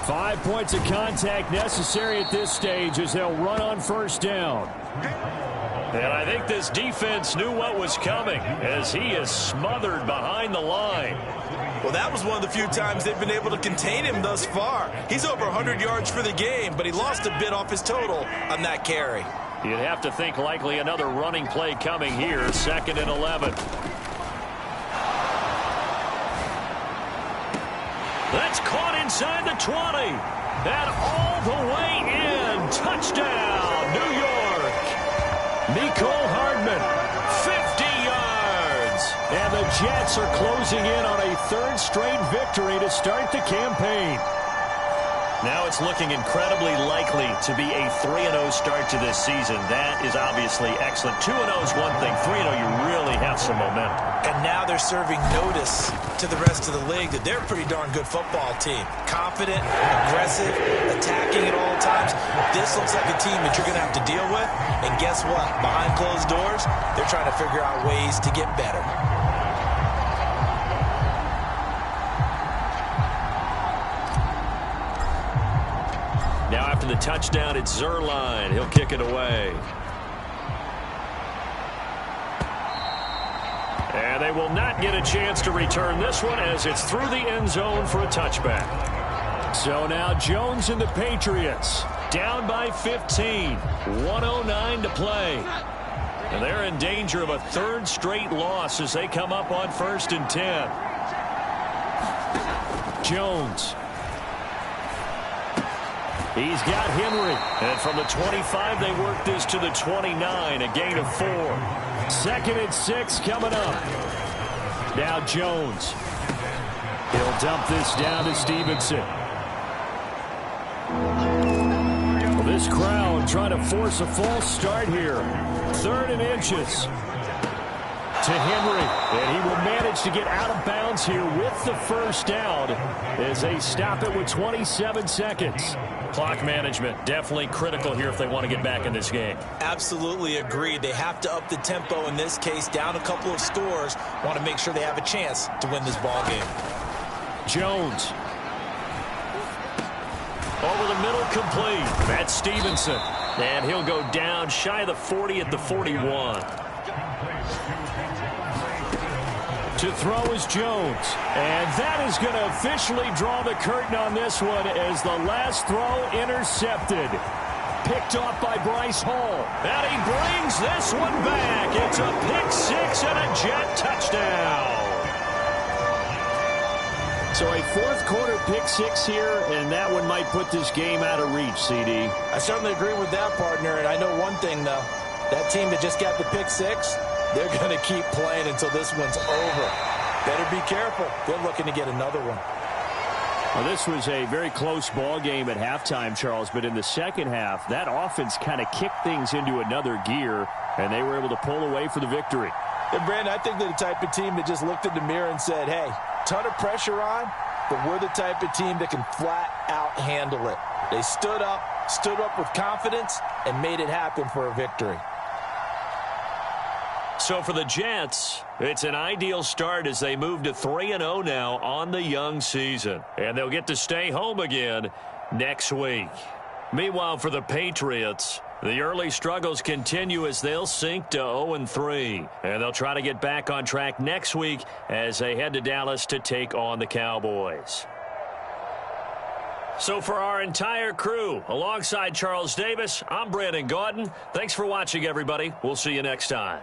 5 points of contact necessary at this stage as they'll run on first down. And I think this defense knew what was coming as he is smothered behind the line. Well, that was one of the few times they've been able to contain him thus far. He's over 100 yards for the game, but he lost a bit off his total on that carry. You'd have to think likely another running play coming here, 2nd and 11. That's caught inside the 20. And all the way in. Touchdown, New York. Nicole Hardman, 50 yards. And the Jets are closing in on a 3rd straight victory to start the campaign. Now it's looking incredibly likely to be a 3-0 start to this season. That is obviously excellent. 2-0 is one thing. 3-0, you really have some momentum. And now they're serving notice to the rest of the league that they're a pretty darn good football team. Confident, aggressive, attacking at all times. This looks like a team that you're going to have to deal with. And guess what? Behind closed doors, they're trying to figure out ways to get better. Now after the touchdown, it's Zerline. He'll kick it away. And they will not get a chance to return this one as it's through the end zone for a touchback. So now Jones and the Patriots Down by 15. 1:09 to play. And they're in danger of a 3rd straight loss as they come up on 1st and 10. Jones. He's got Henry. And from the 25, they work this to the 29, a gain of 4. 2nd and 6 coming up. Now Jones. He'll dump this down to Stevenson. Well, this crowd trying to force a false start here. 3rd and inches. To Henry, and he will manage to get out of bounds here with the first down as they stop it with 27 seconds. Clock management, definitely critical here if they want to get back in this game. Absolutely agreed. They have to up the tempo in this case, down a couple of scores. Want to make sure they have a chance to win this ball game. Jones. Over the middle, complete. That's Stevenson. And he'll go down shy of the 40 at the 41. To throw is Jones. And that is going to officially draw the curtain on this one as the last throw intercepted. Picked off by Bryce Hall. And he brings this one back. It's a pick six and a Jet touchdown. So a fourth quarter pick six here, and that one might put this game out of reach, CD. I certainly agree with that, partner. And I know one thing, though. That team that just got the pick six, they're going to keep playing until this one's over. Better be careful. They're looking to get another one. Well, this was a very close ball game at halftime, Charles, but in the second half, that offense kind of kicked things into another gear, and they were able to pull away for the victory. And, Brandon, I think they're the type of team that just looked in the mirror and said, hey, ton of pressure on, but we're the type of team that can flat out handle it. They stood up with confidence, and made it happen for a victory. So for the Jets, it's an ideal start as they move to 3-0 now on the young season. And they'll get to stay home again next week. Meanwhile, for the Patriots, the early struggles continue as they'll sink to 0-3. And they'll try to get back on track next week as they head to Dallas to take on the Cowboys. So for our entire crew, alongside Charles Davis, I'm Brandon Gaudin. Thanks for watching, everybody. We'll see you next time.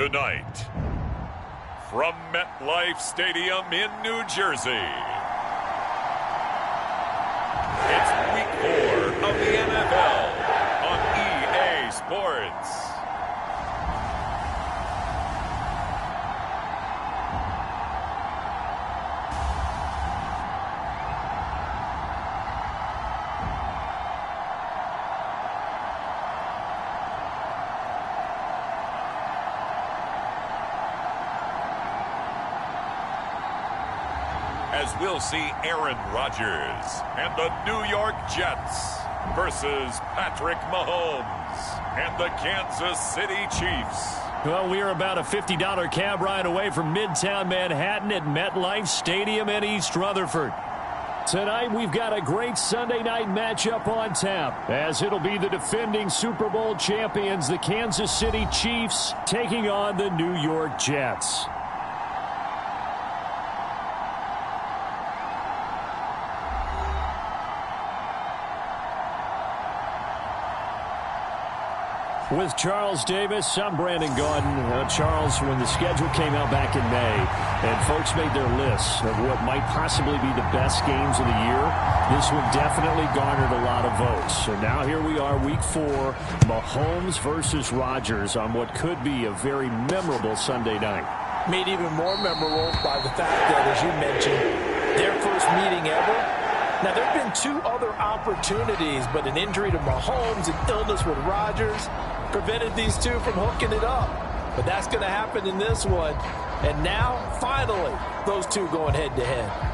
Tonight, from MetLife Stadium in New Jersey, it's Week 4 of the NFL on EA Sports. As we'll see Aaron Rodgers and the New York Jets versus Patrick Mahomes and the Kansas City Chiefs. Well, we are about a $50 cab ride away from Midtown Manhattan at MetLife Stadium in East Rutherford. Tonight, we've got a great Sunday night matchup on tap, as it'll be the defending Super Bowl champions, the Kansas City Chiefs, taking on the New York Jets. With Charles Davis, I'm Brandon Gaudin. Charles, when the schedule came out back in May and folks made their lists of what might possibly be the best games of the year, this one definitely garnered a lot of votes. So now here we are, Week 4, Mahomes versus Rodgers on what could be a very memorable Sunday night. Made even more memorable by the fact that, as you mentioned, their first meeting ever. Now, there have been 2 other opportunities, but an injury to Mahomes and illness with Rodgers prevented these 2 from hooking it up. But that's going to happen in this one. And now, finally, those 2 going head-to-head.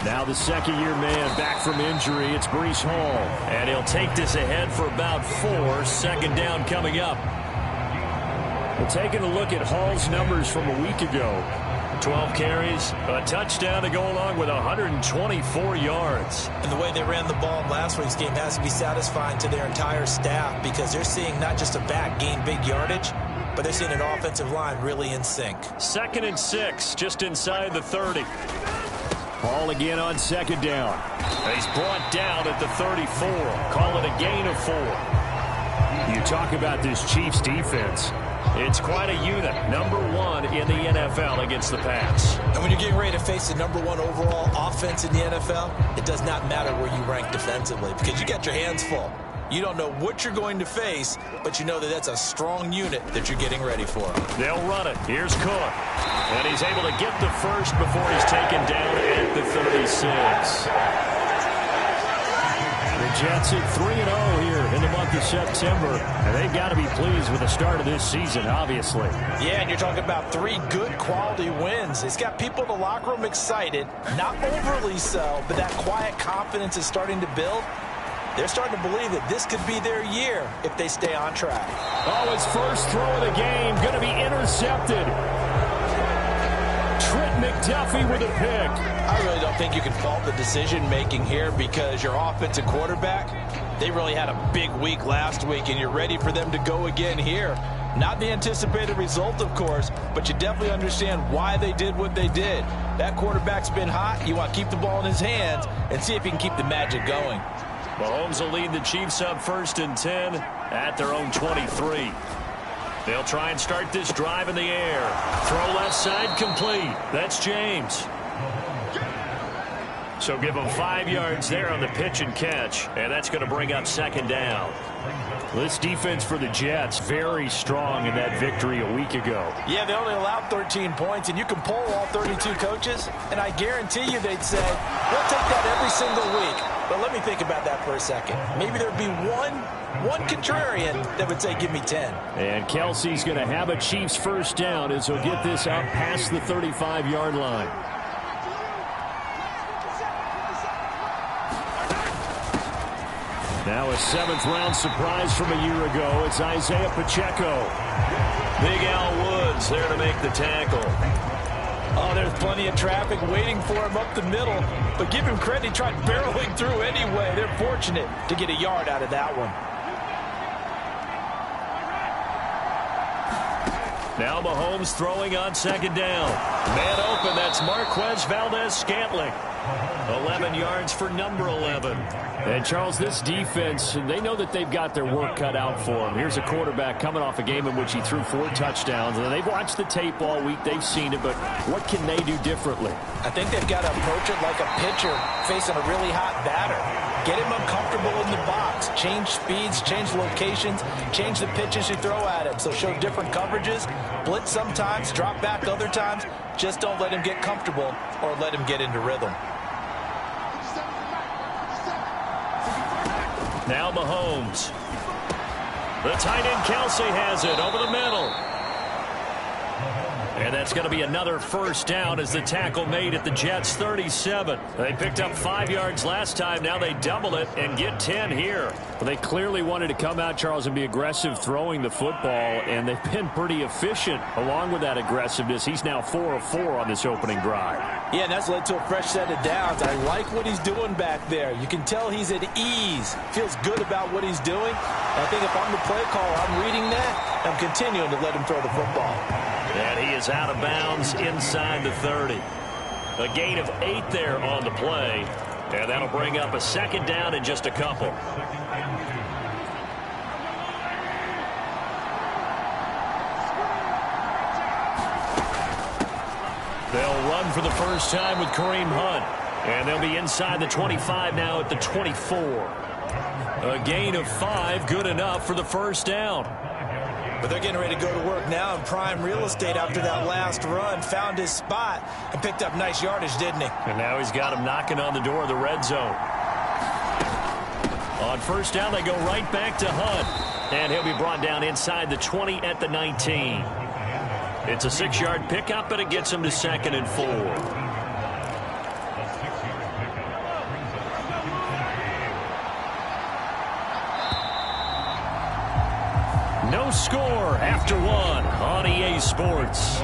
Now the second-year man back from injury, it's Breece Hall. And he'll take this ahead for about 4, second down coming up. We're taking a look at Hall's numbers from a week ago. 12 carries, a touchdown to go along with 124 yards. And the way they ran the ball in last week's game has to be satisfying to their entire staff, because they're seeing not just a back gain big yardage, but they're seeing an offensive line really in sync. 2nd and 6, just inside the 30. Ball again on second down. He's brought down at the 34. Call it a gain of 4. You talk about this Chiefs defense. It's quite a unit. Number 1 in the NFL against the pass. And when you're getting ready to face the number 1 overall offense in the NFL, it does not matter where you rank defensively, because you got your hands full. You don't know what you're going to face, but you know that that's a strong unit that you're getting ready for. They'll run it. Here's Cook. And he's able to get the first before he's taken down at the 36. The Jets at 3-0 here in the month of September. And they've got to be pleased with the start of this season, obviously. Yeah, and you're talking about 3 good quality wins. It's got people in the locker room excited. Not overly so, but that quiet confidence is starting to build. They're starting to believe that this could be their year if they stay on track. Oh, his first throw of the game going to be intercepted. Trent McDuffie with a pick. I really don't think you can fault the decision-making here, because your offensive quarterback, they really had a big week last week, and you're ready for them to go again here. Not the anticipated result, of course, but you definitely understand why they did what they did. That quarterback's been hot. You want to keep the ball in his hands and see if he can keep the magic going. Mahomes will lead the Chiefs up 1st and 10 at their own 23. They'll try and start this drive in the air. Throw left side complete. That's James. So give them 5 yards there on the pitch and catch, and that's going to bring up 2nd down. This defense for the Jets, very strong in that victory a week ago. Yeah, they only allowed 13 points, and you can poll all 32 coaches, and I guarantee you they'd say, we'll take that every single week. But let me think about that for a second. Maybe there'd be one contrarian that would say, give me 10. And Kelsey's going to have a Chiefs first down as he'll get this up past the 35-yard line. Now a 7th-round surprise from a year ago. It's Isaiah Pacheco. Big Al Woods there to make the tackle. Oh, Oh, there's plenty of traffic waiting for him up the middle. But give him credit, he tried barreling through anyway. They're fortunate to get a yard out of that one. Now Mahomes throwing on second down. Man open, that's Marquez Valdez-Scantling. 11 yards for number 11. And, Charles, this defense, they know that they've got their work cut out for them. Here's a quarterback coming off a game in which he threw 4 touchdowns. And they've watched the tape all week. They've seen it, but what can they do differently? I think they've got to approach it like a pitcher facing a really hot batter. Get him uncomfortable in the box. Change speeds, change locations, change the pitches you throw at him. So show different coverages, blitz sometimes, drop back other times. Just don't let him get comfortable or let him get into rhythm. Now Mahomes. The tight end Kelsey has it over the middle. And that's going to be another first down as the tackle made at the Jets' 37. They picked up 5 yards last time. Now they double it and get 10 here. Well, they clearly wanted to come out, Charles, and be aggressive throwing the football, and they've been pretty efficient along with that aggressiveness. He's now 4 of 4 on this opening drive. Yeah, and that's led to a fresh set of downs. I like what he's doing back there. You can tell he's at ease. Feels good about what he's doing. I think if I'm the play caller, I'm reading that. I'm continuing to let him throw the football. And he is out of bounds inside the 30. A gain of 8 there on the play. And that'll bring up a second down in just a couple. They'll run for the first time with Kareem Hunt. And they'll be inside the 25 now at the 24. A gain of 5, good enough for the first down. But they're getting ready to go to work now in prime real estate after that last run. Found his spot and picked up nice yardage, didn't he? And now he's got him knocking on the door of the red zone. On first down, they go right back to Hunt. And he'll be brought down inside the 20 at the 19. It's a 6-yard pickup, and it gets him to 2nd and 4. No score after 1 on EA Sports.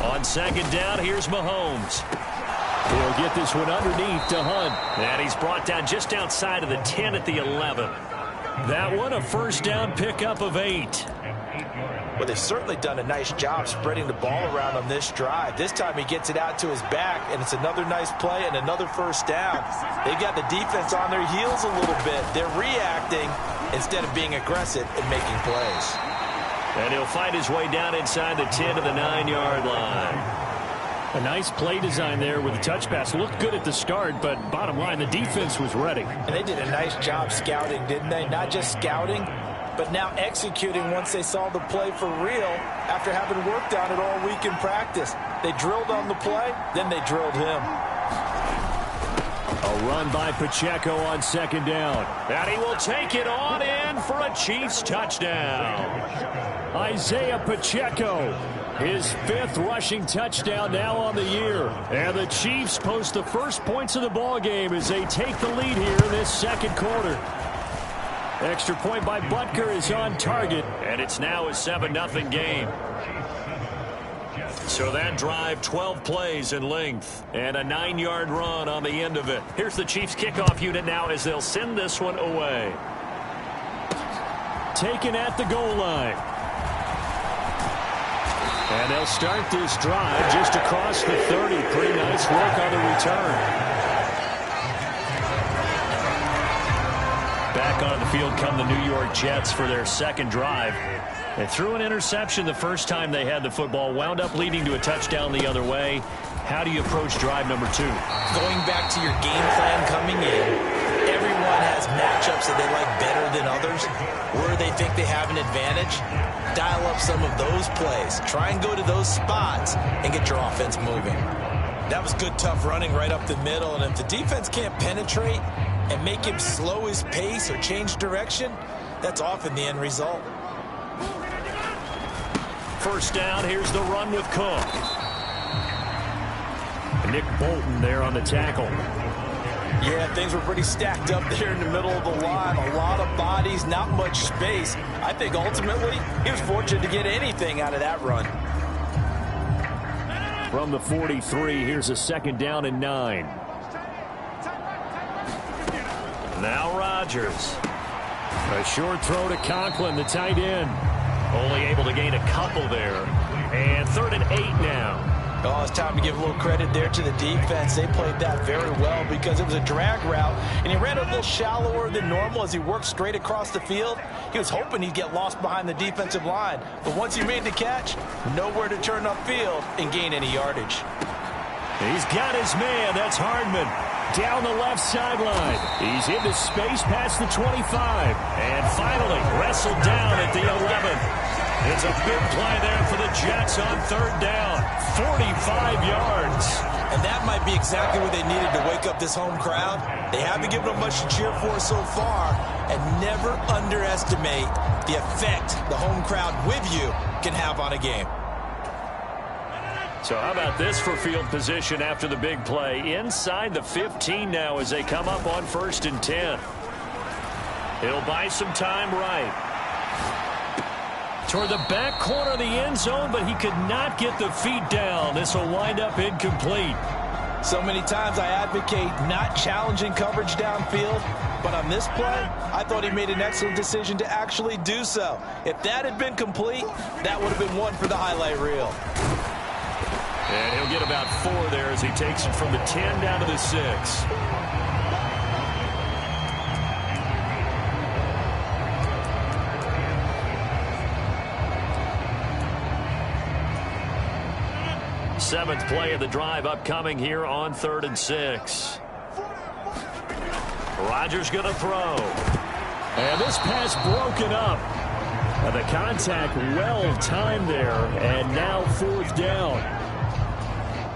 On second down, here's Mahomes. He'll get this one underneath to Hunt. And he's brought down just outside of the 10 at the 11. That one, a first down pickup of 8. Well, they've certainly done a nice job spreading the ball around on this drive. This time he gets it out to his back, and it's another nice play and another first down. They've got the defense on their heels a little bit. They're reacting instead of being aggressive and making plays. And he'll find his way down inside the 10 to the 9-yard line. A nice play design there with the touch pass. Looked good at the start, but bottom line, the defense was ready. And they did a nice job scouting, didn't they? Not just scouting, but now executing once they saw the play for real after having worked on it all week in practice. They drilled on the play, then they drilled him. A run by Pacheco on second down. And he will take it on in for a Chiefs touchdown. Isaiah Pacheco, his 5th rushing touchdown now on the year. And the Chiefs post the first points of the ball game as they take the lead here in this second quarter. Extra point by Butker is on target. And it's now a 7-0 game. So that drive, 12 plays in length, and a 9-yard run on the end of it. Here's the Chiefs kickoff unit now as they'll send this one away. Taken at the goal line. And they'll start this drive just across the 30. Pretty nice work on the return. Back on the field come the New York Jets for their second drive. They threw an interception the first time they had the football, wound up leading to a touchdown the other way. How do you approach drive number 2? Going back to your game plan coming in, everyone has matchups that they like better than others, where they think they have an advantage. Dial up some of those plays. Try and go to those spots and get your offense moving. That was good, tough running right up the middle, and if the defense can't penetrate and make him slow his pace or change direction, that's often the end result. First down, here's the run with Cook. Nick Bolton there on the tackle. Yeah, things were pretty stacked up there in the middle of the line. A lot of bodies, not much space. I think ultimately he was fortunate to get anything out of that run. From the 43, here's a 2nd down and 9. Now Rodgers. A short throw to Conklin, the tight end. Only able to gain a couple there. And 3rd and 8 now. Oh, it's time to give a little credit there to the defense. They played that very well because it was a drag route, and he ran a little shallower than normal as he worked straight across the field. He was hoping he'd get lost behind the defensive line, but once he made the catch, nowhere to turn upfield and gain any yardage. He's got his man. That's Hardman. Down the left sideline. He's into space past the 25. And finally wrestled down at the 11. It's a big play there for the Jets on 3rd down. 45 yards. And that might be exactly what they needed to wake up this home crowd. They haven't given them much to cheer for so far. And never underestimate the effect the home crowd with you can have on a game. So how about this for field position after the big play? Inside the 15 now as they come up on 1st and 10. He'll buy some time right. Toward the back corner of the end zone, but he could not get the feet down. This will wind up incomplete. So many times I advocate not challenging coverage downfield, but on this play, I thought he made an excellent decision to actually do so. If that had been complete, that would have been one for the highlight reel. And he'll get about 4 there as he takes it from the 10 down to the 6. Seventh play of the drive upcoming here on 3rd and 6. Rodgers going to throw. And this pass broken up. The contact well timed there. And now 4th down.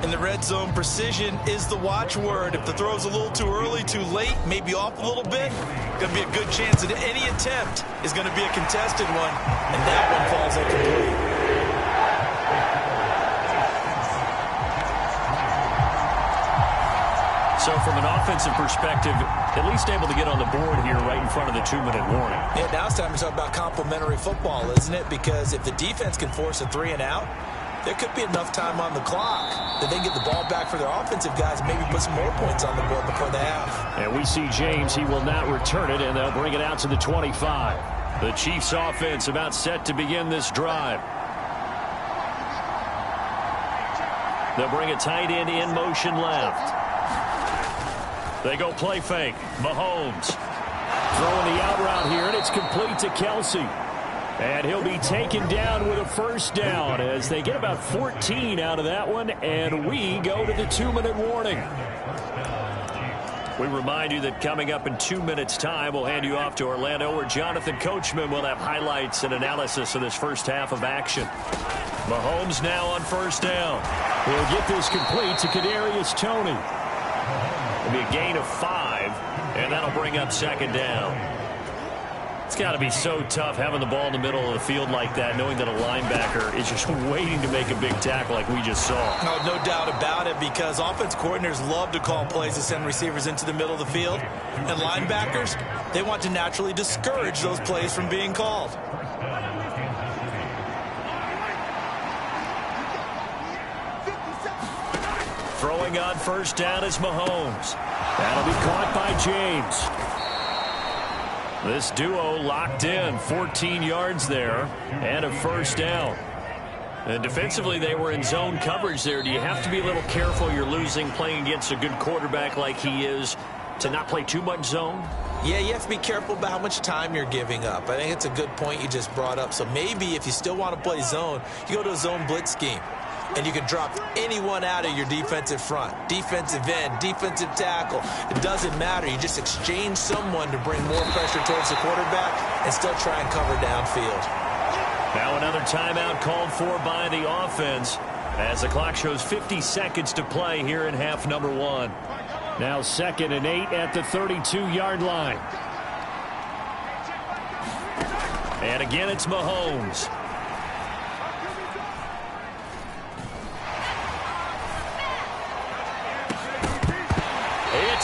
In the red zone, precision is the watchword. If the throw's a little too early, too late, maybe off a little bit, going to be a good chance that any attempt is going to be a contested one, and that one falls incomplete. So from an offensive perspective, at least able to get on the board here right in front of the 2-minute warning. Yeah, now it's time to talk about complimentary football, isn't it? Because if the defense can force a 3 and out, there could be enough time on the clock that they can get the ball back for their offensive guys and maybe put some more points on the board before the half. And we see James. He will not return it, and they'll bring it out to the 25. The Chiefs offense about set to begin this drive. They'll bring a tight end in motion left. They go play fake. Mahomes throwing the out route here, and it's complete to Kelsey. And he'll be taken down with a 1st down as they get about 14 out of that one, and we go to the 2-minute warning. We remind you that coming up in 2 minutes' time, we'll hand you off to Orlando, where Jonathan Coachman will have highlights and analysis of this first half of action. Mahomes now on 1st down. He'll get this complete to Kadarius Toney. It'll be a gain of 5, and that'll bring up 2nd down. It's got to be so tough having the ball in the middle of the field like that, knowing that a linebacker is just waiting to make a big tackle like we just saw. No doubt about it, because offense coordinators love to call plays to send receivers into the middle of the field. And linebackers, they want to naturally discourage those plays from being called. Throwing on 1st down is Mahomes. That'll be caught by James. This duo locked in, 14 yards there, and a 1st down. And defensively, they were in zone coverage there. Do you have to be a little careful? You're losing playing against a good quarterback like he is to not play too much zone? Yeah, you have to be careful about how much time you're giving up. I think it's a good point you just brought up. So maybe if you still want to play zone, you go to a zone blitz scheme. And you can drop anyone out of your defensive front, defensive end, defensive tackle. It doesn't matter. You just exchange someone to bring more pressure towards the quarterback and still try and cover downfield. Now another timeout called for by the offense as the clock shows 50 seconds to play here in half number 1. Now 2nd and 8 at the 32-yard line. And again, it's Mahomes.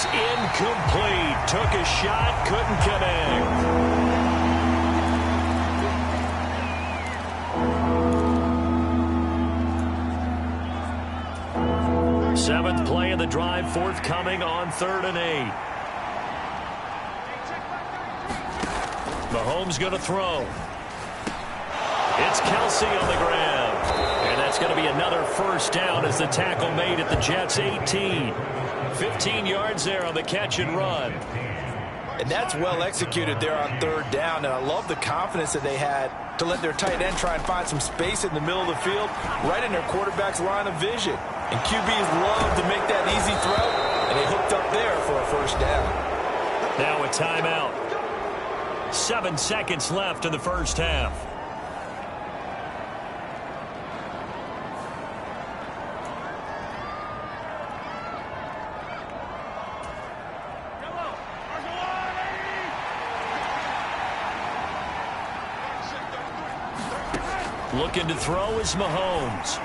It's incomplete. Took a shot, couldn't connect. Seventh play of the drive forthcoming on 3rd and 8. Mahomes going to throw. It's Kelsey on the ground. And that's going to be another first down as the tackle made at the Jets' 18. 15 yards there on the catch and run. And that's well executed there on 3rd down. And I love the confidence that they had to let their tight end try and find some space in the middle of the field, right in their quarterback's line of vision. And QBs love to make that easy throw, and they hooked up there for a first down. Now a timeout. 7 seconds left in the first half. Looking to throw is Mahomes.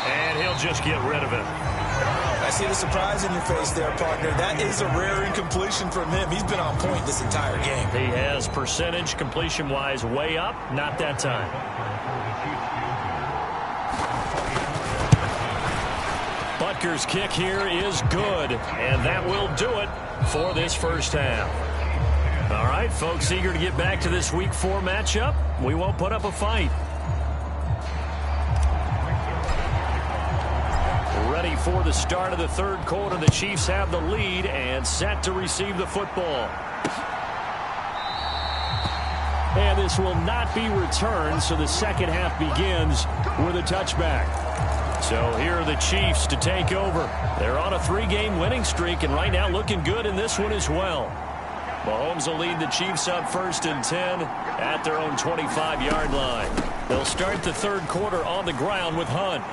And he'll just get rid of it. I see the surprise in your face there, partner. That is a rare incompletion from him. He's been on point this entire game. He has percentage completion-wise way up. Not that time. Butker's kick here is good. And that will do it for this first half. All right, folks, eager to get back to this Week 4 matchup. We won't put up a fight. Ready for the start of the 3rd quarter. The Chiefs have the lead and set to receive the football. And this will not be returned, so the second half begins with a touchback. So here are the Chiefs to take over. They're on a 3-game winning streak and right now looking good in this one as well. Mahomes will lead the Chiefs up 1st and 10 at their own 25-yard line. They'll start the 3rd quarter on the ground with Hunt.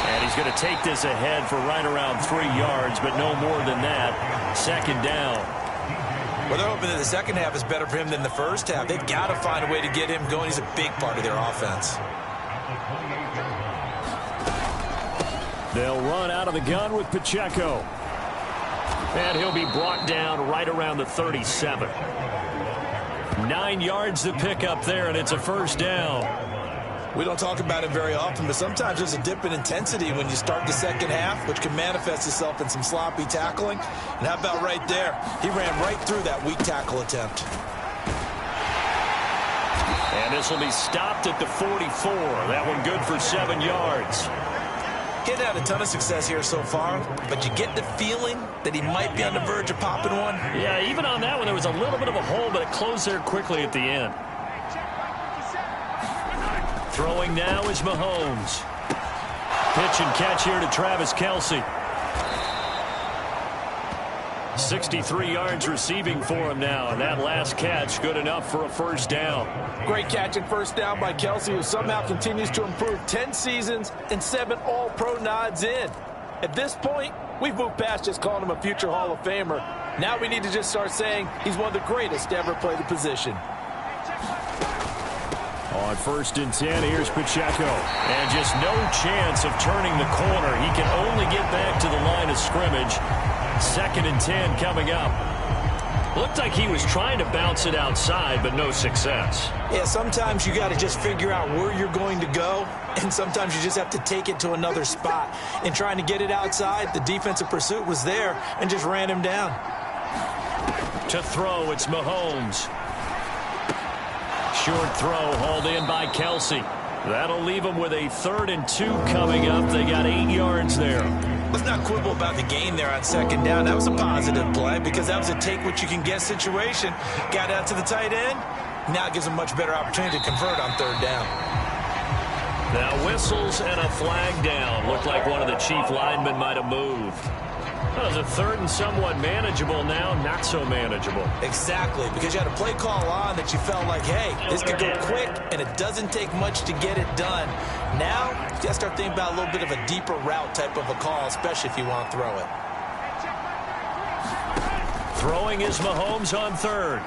And he's going to take this ahead for right around 3 yards, but no more than that. 2nd down. Well, they're hoping that the second half is better for him than the first half. They've got to find a way to get him going. He's a big part of their offense. They'll run out of the gun with Pacheco. And he'll be brought down right around the 37. 9 yards to pick up there, and it's a first down. We don't talk about it very often, but sometimes there's a dip in intensity when you start the second half, which can manifest itself in some sloppy tackling. And how about right there? He ran right through that weak tackle attempt. And this will be stopped at the 44. That one good for 7 yards. He hadn't had a ton of success here so far, but you get the feeling that he might be on the verge of popping one. Yeah, even on that one, there was a little bit of a hole, but it closed there quickly at the end. Throwing now is Mahomes. Pitch and catch here to Travis Kelsey. 63 yards receiving for him now, and that last catch good enough for a first down. Great catch and first down by Kelsey, who somehow continues to improve. 10 seasons and 7 All-Pro nods in. At this point, we've moved past just calling him a future Hall of Famer. Now we need to just start saying he's one of the greatest to ever play the position. On 1st and 10, here's Pacheco. And just no chance of turning the corner. He can only get back to the line of scrimmage. 2nd and 10 coming up. Looked like he was trying to bounce it outside, but no success. Yeah, sometimes you got to just figure out where you're going to go, and sometimes you just have to take it to another spot. And trying to get it outside, the defensive pursuit was there and just ran him down. To throw, it's Mahomes. Short throw hauled in by Kelsey. That'll leave them with a 3rd and 2 coming up. They got 8 yards there. Let's not quibble about the gain there on 2nd down. That was a positive play because that was a take-what-you-can-get situation. Got out to the tight end. Now it gives them a much better opportunity to convert on 3rd down. Now whistles and a flag down. Looked like one of the Chief linemen might have moved. That was a 3rd and somewhat manageable, now not so manageable. Exactly, because you had a play call on that you felt like, hey, this could go quick, and it doesn't take much to get it done. Now, you got to start thinking about a little bit of a deeper route type of a call, especially if you want to throw it. Throwing is Mahomes on 3rd.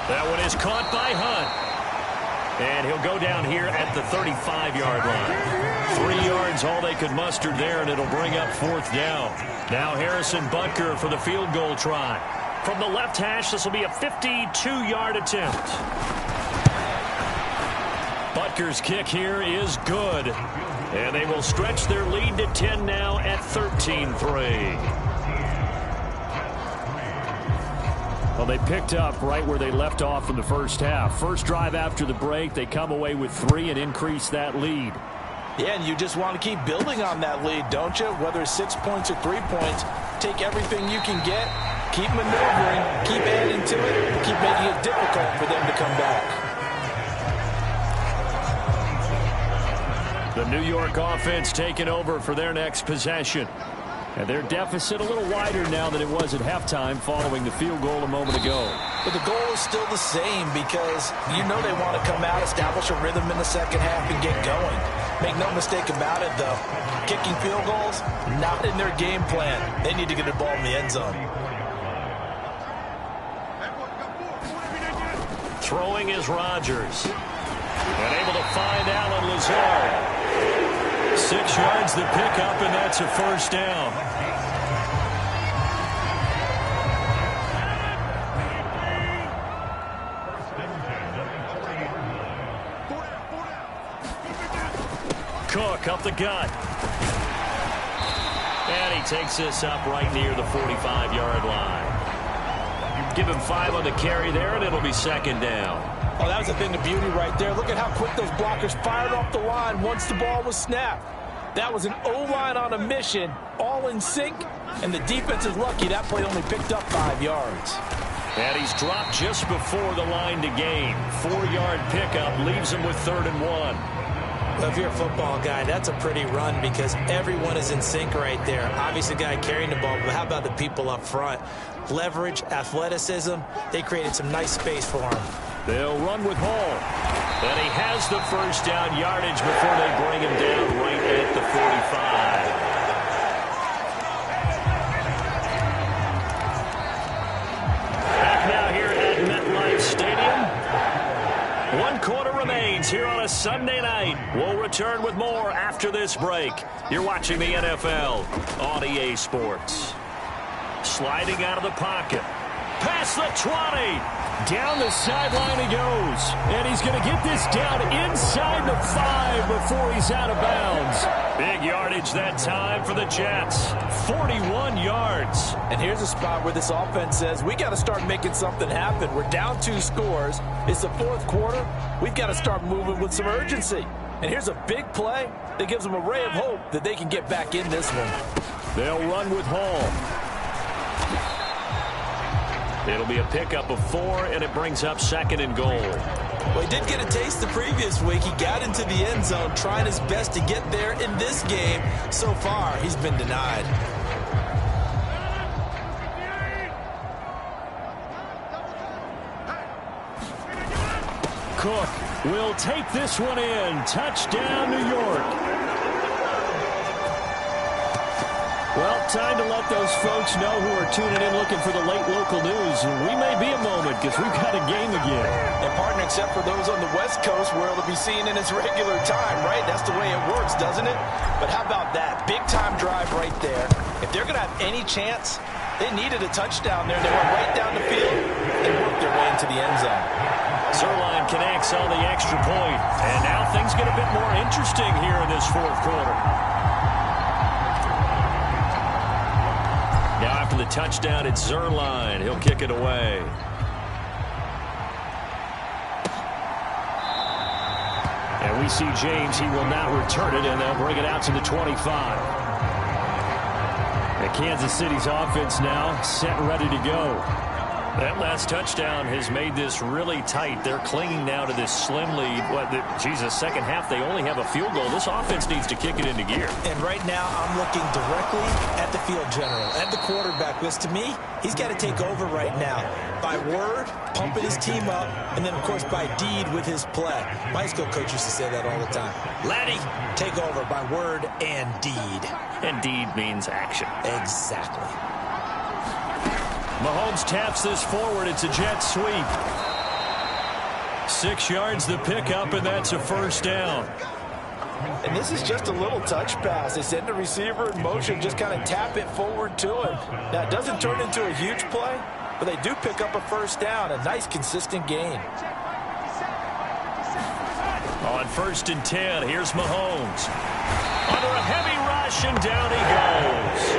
That one is caught by Hunt. And he'll go down here at the 35-yard line. 3 yards, all they could muster there, and it'll bring up 4th down. Now Harrison Butker for the field goal try. From the left hash, this will be a 52-yard attempt. Butker's kick here is good. And they will stretch their lead to 10 now at 13-3. Well, they picked up right where they left off in the first half. First drive after the break, they come away with 3 and increase that lead. Yeah, and you just want to keep building on that lead, don't you? Whether it's 6 points or 3 points, take everything you can get, keep maneuvering, keep adding to it, keep making it difficult for them to come back. The New York offense taking over for their next possession. And their deficit a little wider now than it was at halftime following the field goal a moment ago. But the goal is still the same because you know they want to come out, establish a rhythm in the second half, and get going. Make no mistake about it, though. Kicking field goals, not in their game plan. They need to get the ball in the end zone. Throwing is Rodgers. And able to find Allen Lazard. 6 yards the pickup, and that's a first down. Cook up the gut. And he takes this up right near the 45-yard line. Give him 5 on the carry there, and it'll be second down. Oh, that was a thing of beauty right there. Look at how quick those blockers fired off the line once the ball was snapped. That was an O-line on a mission, all in sync, and the defense is lucky that play only picked up 5 yards. And he's dropped just before the line to gain. 4-yard pickup leaves him with 3rd and 1. Well, if you're a football guy, that's a pretty run because everyone is in sync right there. Obviously, the guy carrying the ball, but how about the people up front? Leverage, athleticism, they created some nice space for him. They'll run with Hall. And he has the first down yardage before they bring him down right at the 45. Back now here at MetLife Stadium. 1 quarter remains here on a Sunday night. We'll return with more after this break. You're watching the NFL on EA Sports. Sliding out of the pocket. Past the 20. Down the sideline he goes. And he's going to get this down inside the 5 before he's out of bounds. Big yardage that time for the Jets. 41 yards. And here's a spot where this offense says, we got to start making something happen. We're down 2 scores. It's the 4th quarter. We've got to start moving with some urgency. And here's a big play that gives them a ray of hope that they can get back in this one. They'll run with Hall. It'll be a pickup of 4, and it brings up 2nd and goal. Well, he did get a taste the previous week. He got into the end zone, trying his best to get there in this game. So far, he's been denied. Cook will take this one in. Touchdown, New York. Well, time to let those folks know who are tuning in looking for the late local news. We may be a moment because we've got a game again. And partner, except for those on the West Coast where it'll be seen in its regular time, right? That's the way it works, doesn't it? But how about that? Big time drive right there. If they're going to have any chance, they needed a touchdown there. They went right down the field and worked their way into the end zone. Zerline connects on the extra point. And now things get a bit more interesting here in this 4th quarter. Now after the touchdown, it's Zerline. He'll kick it away. And we see James. He will not return it, and they'll bring it out to the 25. And Kansas City's offense now set and ready to go. That last touchdown has made this really tight. They're clinging now to this slim lead. Second half, they only have a field goal. This offense needs to kick it into gear. And right now, I'm looking directly at the field general, at the quarterback, because to me, he's got to take over right now. By word, pumping his team up, and then, of course, by deed with his play. My high school coach used to say that all the time. Laddie, take over by word and deed. And deed means action. Exactly. Mahomes taps this forward. It's a jet sweep. 6 yards the pickup, and that's a first down. And this is just a little touch pass. They send the receiver in motion, just kind of tap it forward to him. Now, it doesn't turn into a huge play, but they do pick up a first down, a nice, consistent gain. On 1st and 10, here's Mahomes. Under a heavy rush, and down he goes.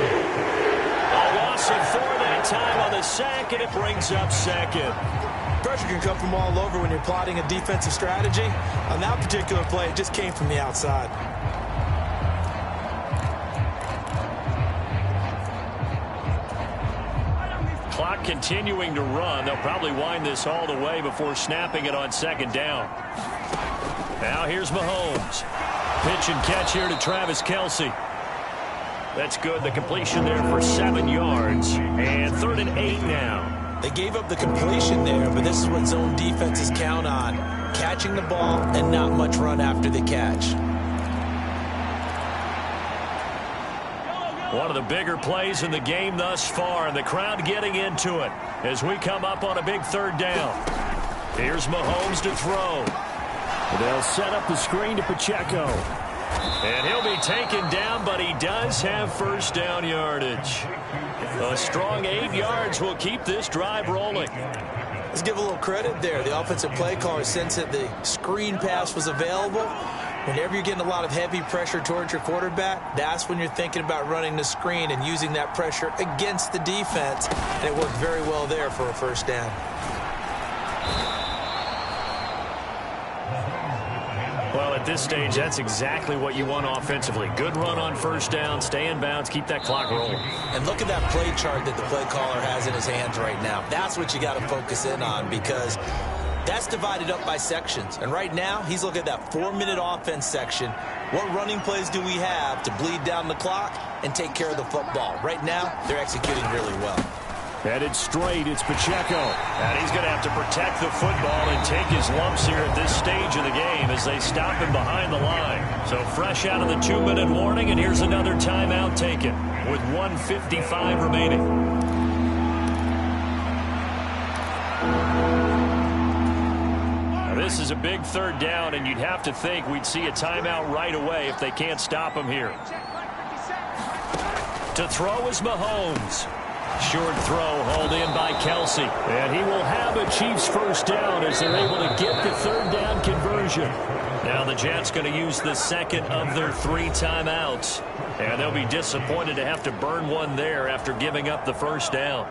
A loss of 4 that time on the sack, and it brings up 2nd. Pressure can come from all over when you're plotting a defensive strategy. On that particular play, it just came from the outside. Clock continuing to run. They'll probably wind this all the way before snapping it on 2nd down. Now here's Mahomes. Pitch and catch here to Travis Kelce. That's good. The completion there for 7 yards. And 3rd and 8 now. They gave up the completion there, but this is what zone defenses count on. Catching the ball and not much run after the catch. One of the bigger plays in the game thus far, and the crowd getting into it as we come up on a big 3rd down. Here's Mahomes to throw. They'll set up the screen to Pacheco. And he'll be taken down, but he does have first down yardage. A strong 8 yards will keep this drive rolling. Let's give a little credit there. The offensive play caller sensed that the screen pass was available. Whenever you're getting a lot of heavy pressure towards your quarterback, that's when you're thinking about running the screen and using that pressure against the defense. And it worked very well there for a first down. Well, at this stage, that's exactly what you want offensively. Good run on first down, stay in bounds, keep that clock rolling. And look at that play chart that the play caller has in his hands right now. That's what you got to focus in on, because that's divided up by sections. And right now, he's looking at that 4-minute offense section. What running plays do we have to bleed down the clock and take care of the football? Right now, they're executing really well. Headed straight, it's Pacheco. And he's going to have to protect the football and take his lumps here at this stage of the game as they stop him behind the line. So fresh out of the 2-minute warning, and here's another timeout taken with 1:55 remaining. Now this is a big 3rd down, and you'd have to think we'd see a timeout right away if they can't stop him here. To throw is Mahomes. Short throw hauled in by Kelce. And he will have a Chiefs first down as they're able to get the 3rd down conversion. Now the Jets going to use the 2nd of their 3 timeouts. And they'll be disappointed to have to burn one there after giving up the first down.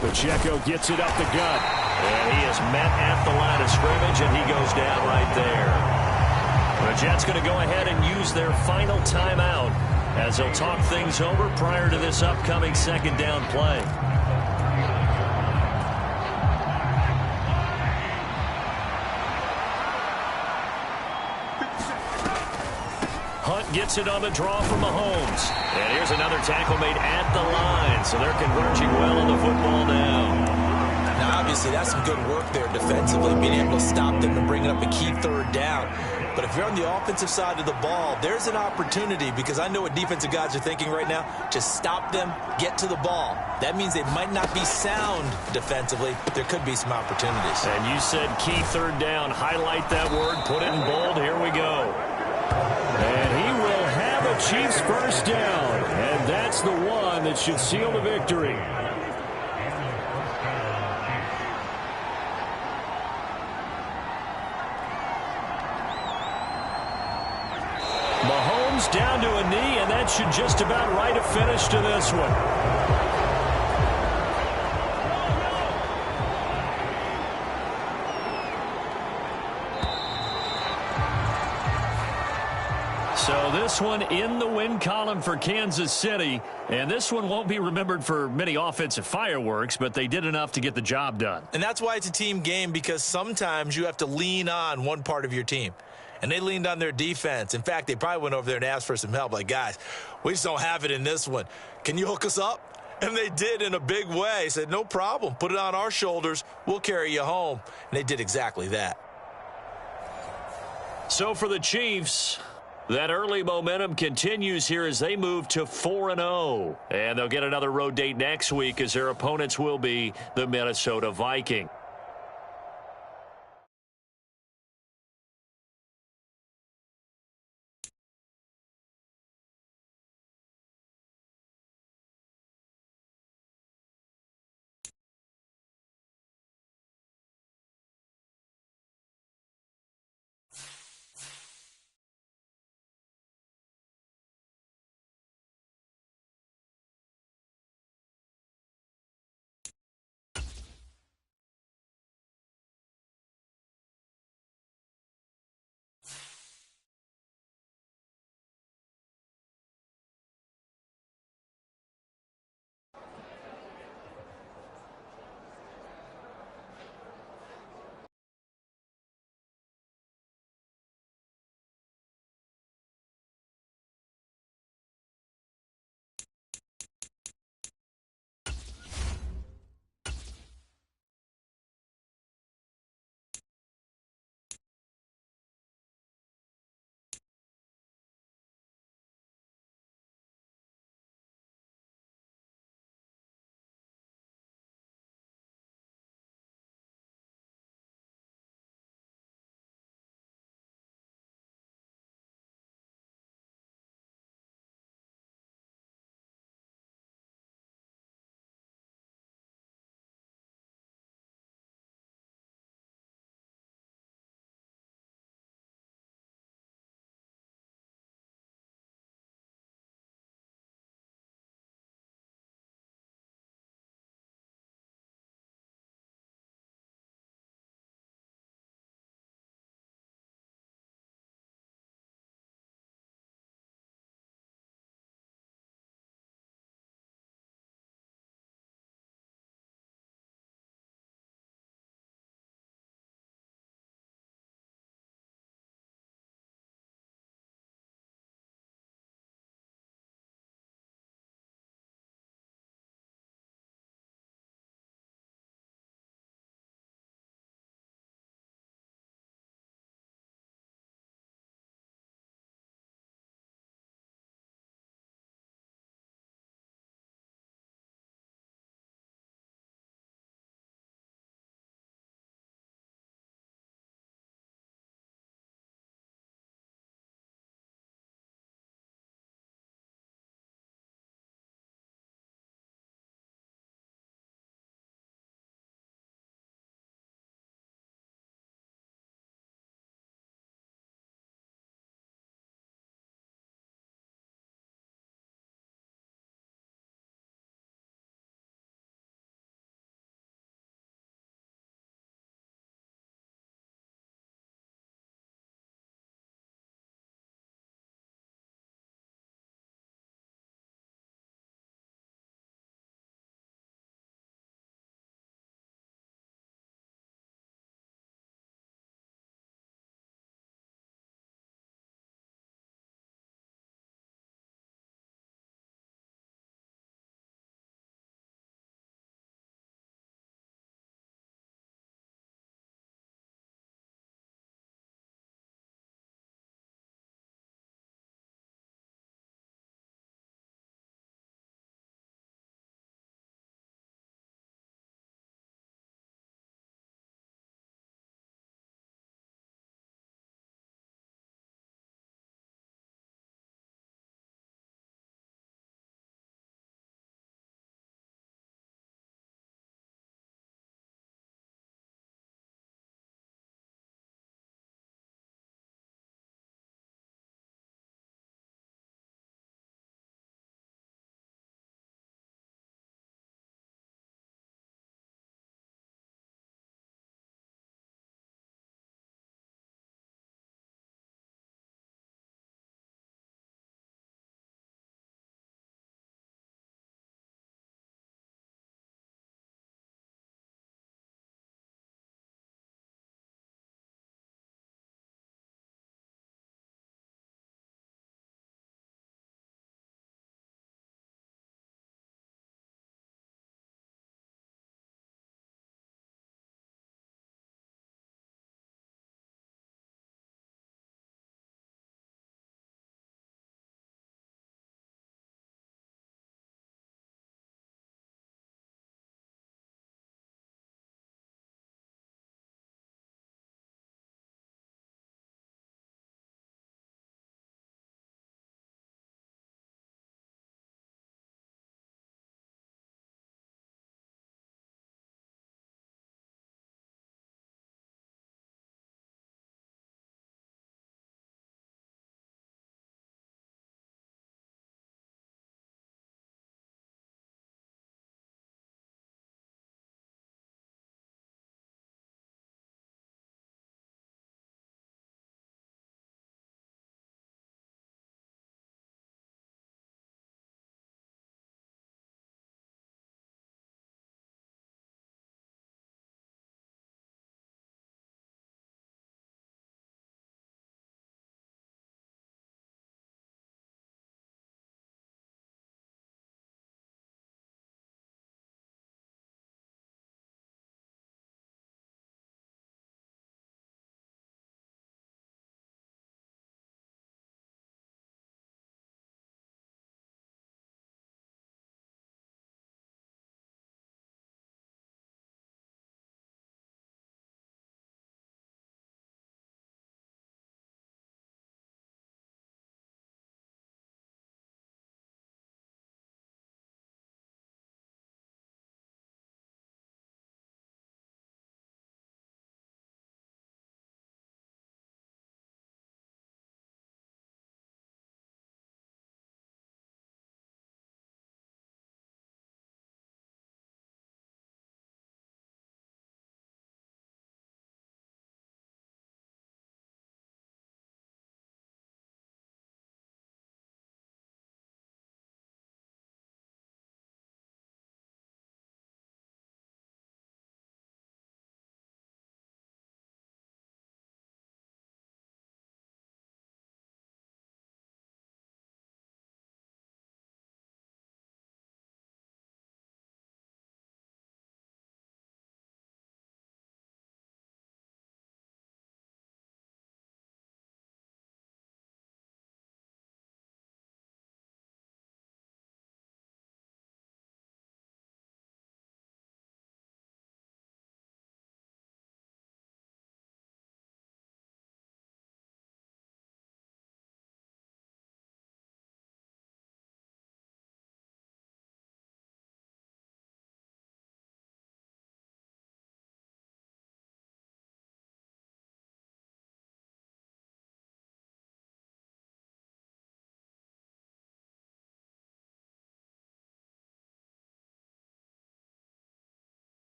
Pacheco gets it up the gut. And he is met at the line of scrimmage, and he goes down right there. The Jets going to go ahead and use their final timeout as they'll talk things over prior to this upcoming 2nd down play. Hunt gets it on the draw from Mahomes. And here's another tackle made at the line, so they're converging well on the football now. Now, obviously, that's some good work there defensively, being able to stop them and bringing up a key 3rd down. But if you're on the offensive side of the ball, there's an opportunity, because I know what defensive guys are thinking right now. Just stop them, get to the ball. That means they might not be sound defensively, but there could be some opportunities. And you said key 3rd down. Highlight that word, put it in bold. Here we go. And he will have a Chiefs first down. And that's the one that should seal the victory. Mahomes down to a knee, and that should just about write a finish to this one. So this one in the win column for Kansas City, and this one won't be remembered for many offensive fireworks, but they did enough to get the job done. And that's why it's a team game, because sometimes you have to lean on one part of your team. And they leaned on their defense. In fact, they probably went over there and asked for some help. Like, guys, we just don't have it in this one. Can you hook us up? And they did in a big way. Said, no problem. Put it on our shoulders. We'll carry you home. And they did exactly that. So for the Chiefs, That early momentum continues here as they move to 4-0. And they'll get another road date next week as their opponents will be the Minnesota Vikings.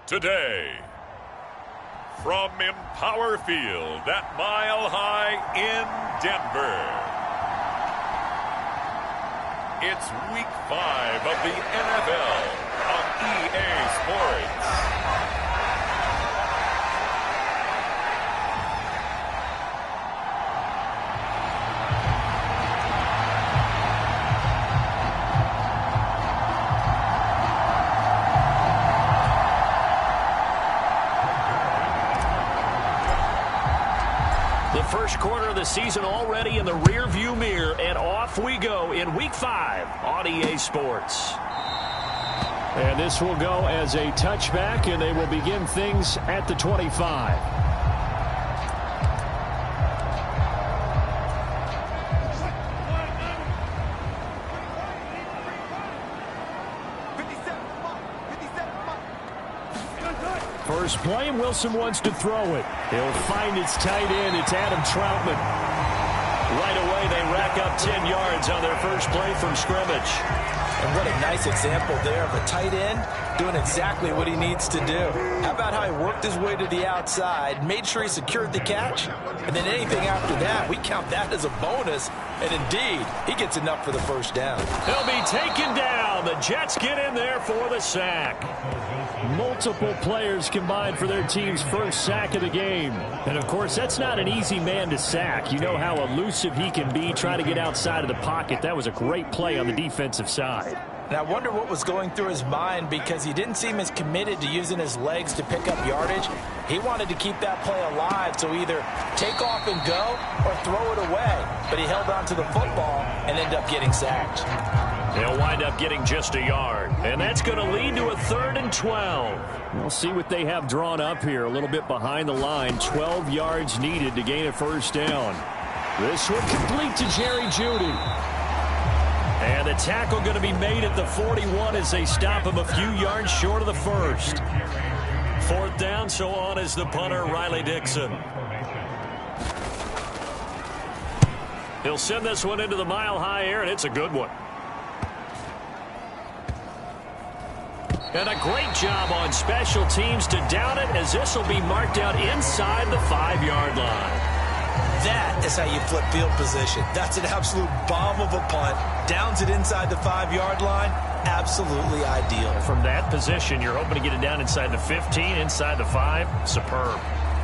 Today, from Empower Field at Mile High in Denver, it's Week 5 of the NFL on EA Sports. First quarter of the season already in the rearview mirror, and off we go in Week 5 on EA Sports. And this will go as a touchback, and they will begin things at the 25. First play, Wilson wants to throw it. He'll find his tight end. It's Adam Troutman. Right away, they rack up 10 yards on their first play from scrimmage. And what a nice example there of a tight end doing exactly what he needs to do. How about how he worked his way to the outside, made sure he secured the catch, and then anything after that, we count that as a bonus. And indeed, he gets enough for the first down. He'll be taken down. The Jets get in there for the sack. Multiple players combined for their team's first sack of the game. And, of course, that's not an easy man to sack. You know how elusive he can be trying to get outside of the pocket. That was a great play on the defensive side. And I wonder what was going through his mind, because he didn't seem as committed to using his legs to pick up yardage. He wanted to keep that play alive, so either take off and go or throw it away. But he held on to the football and ended up getting sacked. They'll wind up getting just a yard, and that's going to lead to a 3rd and 12. We'll see what they have drawn up here. A little bit behind the line. 12 yards needed to gain a first down. This will complete to Jerry Jeudy. And the tackle going to be made at the 41 as they stop him a few yards short of the first. 4th down, so on is the punter, Riley Dixon. He'll send this one into the mile-high air, and it's a good one. And a great job on special teams to down it, as this will be marked out inside the 5-yard line. That is how you flip field position. That's an absolute bomb of a punt. Downs it inside the 5-yard line. Absolutely ideal. From that position, you're hoping to get it down inside the 15, inside the 5. Superb.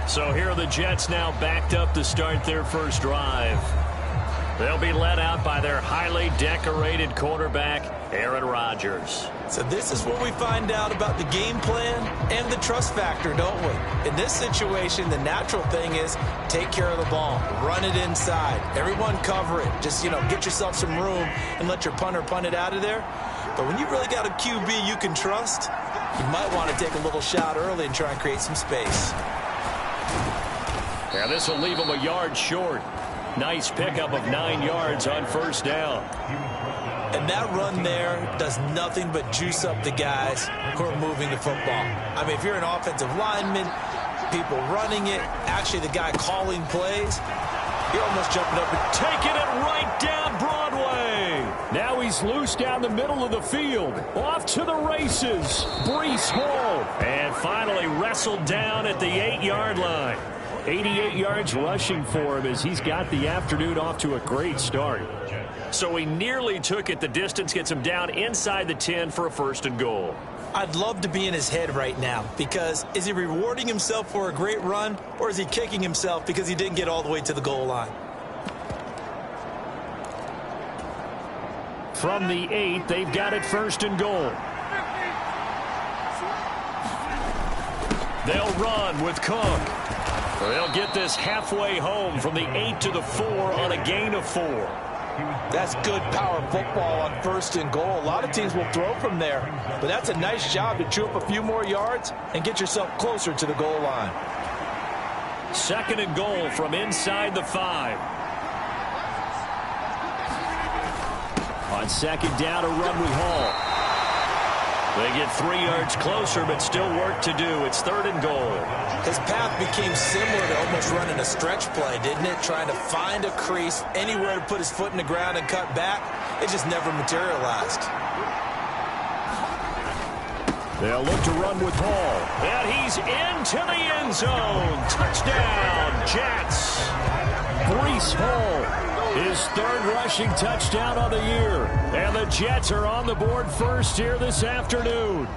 So here are the Jets now backed up to start their first drive. They'll be led out by their highly decorated quarterback, Aaron Rodgers. So this is what we find out about the game plan and the trust factor, don't we? In this situation, the natural thing is take care of the ball, run it inside, everyone cover it. Just, get yourself some room and let your punter punt it out of there. But when you really got a QB you can trust, you might want to take a little shot early and try and create some space. Yeah, this will leave him a yard short. Nice pickup of 9 yards on first down. And that run there does nothing but juice up the guys who are moving the football. I mean, if you're an offensive lineman, people running it, actually the guy calling plays, you're almost jumping up and taking it right down Broadway. Now he's loose down the middle of the field. Off to the races. Breece Hall. And finally wrestled down at the 8-yard line. 88 yards rushing for him as he's got the afternoon off to a great start. So he nearly took it the distance, gets him down inside the 10 for a 1st and goal. I'd love to be in his head right now, because is he rewarding himself for a great run, or is he kicking himself because he didn't get all the way to the goal line? From the 8, they've got it 1st and goal. They'll run with Cook. They'll get this halfway home from the 8 to the 4 on a gain of 4. That's good power football on 1st and goal. A lot of teams will throw from there, but that's a nice job to chew up a few more yards and get yourself closer to the goal line. 2nd and goal from inside the 5. On 2nd down, a run with Hall. They get 3 yards closer, but still work to do. It's 3rd and goal. His path became similar to almost running a stretch play, didn't it? Trying to find a crease, anywhere to put his foot in the ground and cut back. It just never materialized. They'll look to run with Hall. And he's into the end zone. Touchdown, Jets. Breece Hall, his third rushing touchdown of the year. And the Jets are on the board first here this afternoon.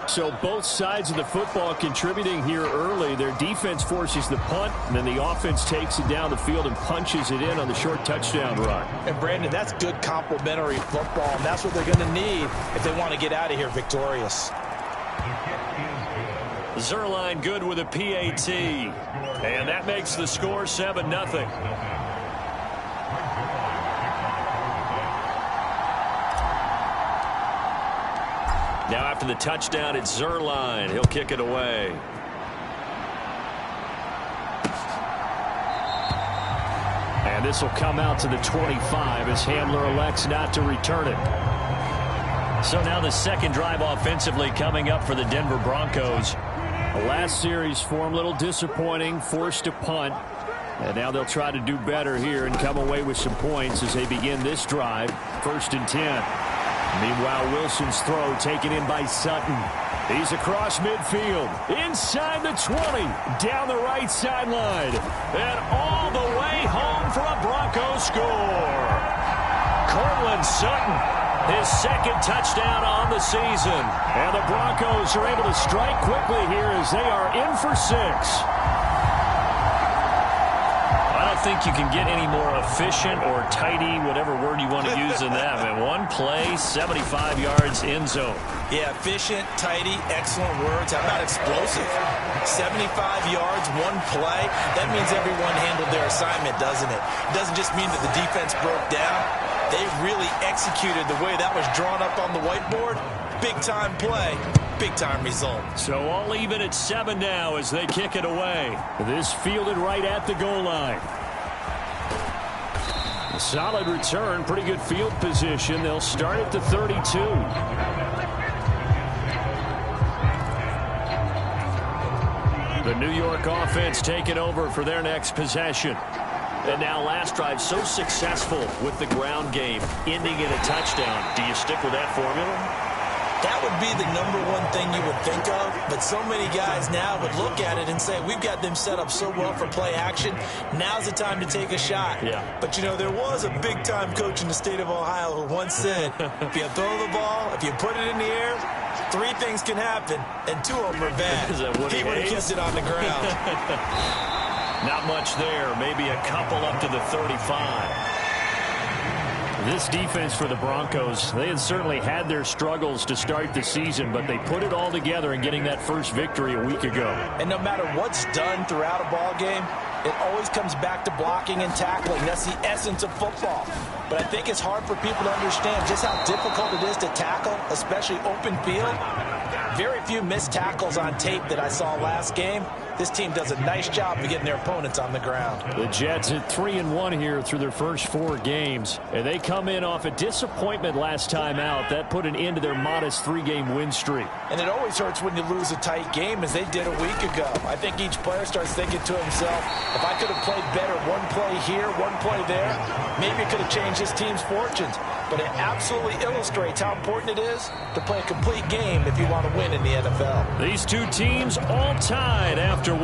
So both sides of the football contributing here early. Their defense forces the punt, and then the offense takes it down the field and punches it in on the short touchdown run. And, Brandon, that's good complementary football, and that's what they're going to need if they want to get out of here victorious. Zerline good with a PAT, and that makes the score 7-0. Now after the touchdown, it's Zerline. He'll kick it away. And this will come out to the 25 as Handler elects not to return it. So now the second drive offensively coming up for the Denver Broncos. The last series for them, a little disappointing, forced to punt. And now they'll try to do better here and come away with some points as they begin this drive. 1st and 10. Meanwhile, Wilson's throw taken in by Sutton. He's across midfield, inside the 20, down the right sideline, and all the way home for a Broncos score. Cortland Sutton, his second touchdown on the season. And the Broncos are able to strike quickly here as they are in for 6. I don't think you can get any more efficient or tidy, whatever word you want to use in that. Man, one play, 75 yards, end zone. Yeah, efficient, tidy, excellent words. How about explosive? 75 yards, one play. That means everyone handled their assignment, doesn't it? It doesn't just mean that the defense broke down. They really executed the way that was drawn up on the whiteboard. Big-time play, big-time result. So all even at 7 now as they kick it away. This fielded right at the goal line. Solid return, pretty good field position. They'll start at the 32. The New York offense taking over for their next possession. And now last drive so successful with the ground game, ending in a touchdown. Do you stick with that formula? That would be the #1 thing you would think of, but so many guys now would look at it and say, we've got them set up so well for play action, now's the time to take a shot. Yeah. But, you know, there was a big-time coach in the state of Ohio who once said, if you throw the ball, if you put it in the air, 3 things can happen, and 2 of them are bad. He would have kept it on the ground. Not much there, maybe a couple up to the 35. This defense for the Broncos, they had certainly had their struggles to start the season, but they put it all together in getting that first victory a week ago. And no matter what's done throughout a ball game, it always comes back to blocking and tackling. That's the essence of football. But I think it's hard for people to understand just how difficult it is to tackle, especially open field. Very few missed tackles on tape that I saw last game. This team does a nice job of getting their opponents on the ground. The Jets at 3-1 here through their first 4 games. And they come in off a disappointment last time out. That put an end to their modest 3-game win streak. And it always hurts when you lose a tight game, as they did a week ago. I think each player starts thinking to himself, if I could have played better one play here, one play there, maybe it could have changed this team's fortunes. But it absolutely illustrates how important it is to play a complete game if you want to win in the NFL. These two teams all tied after 1.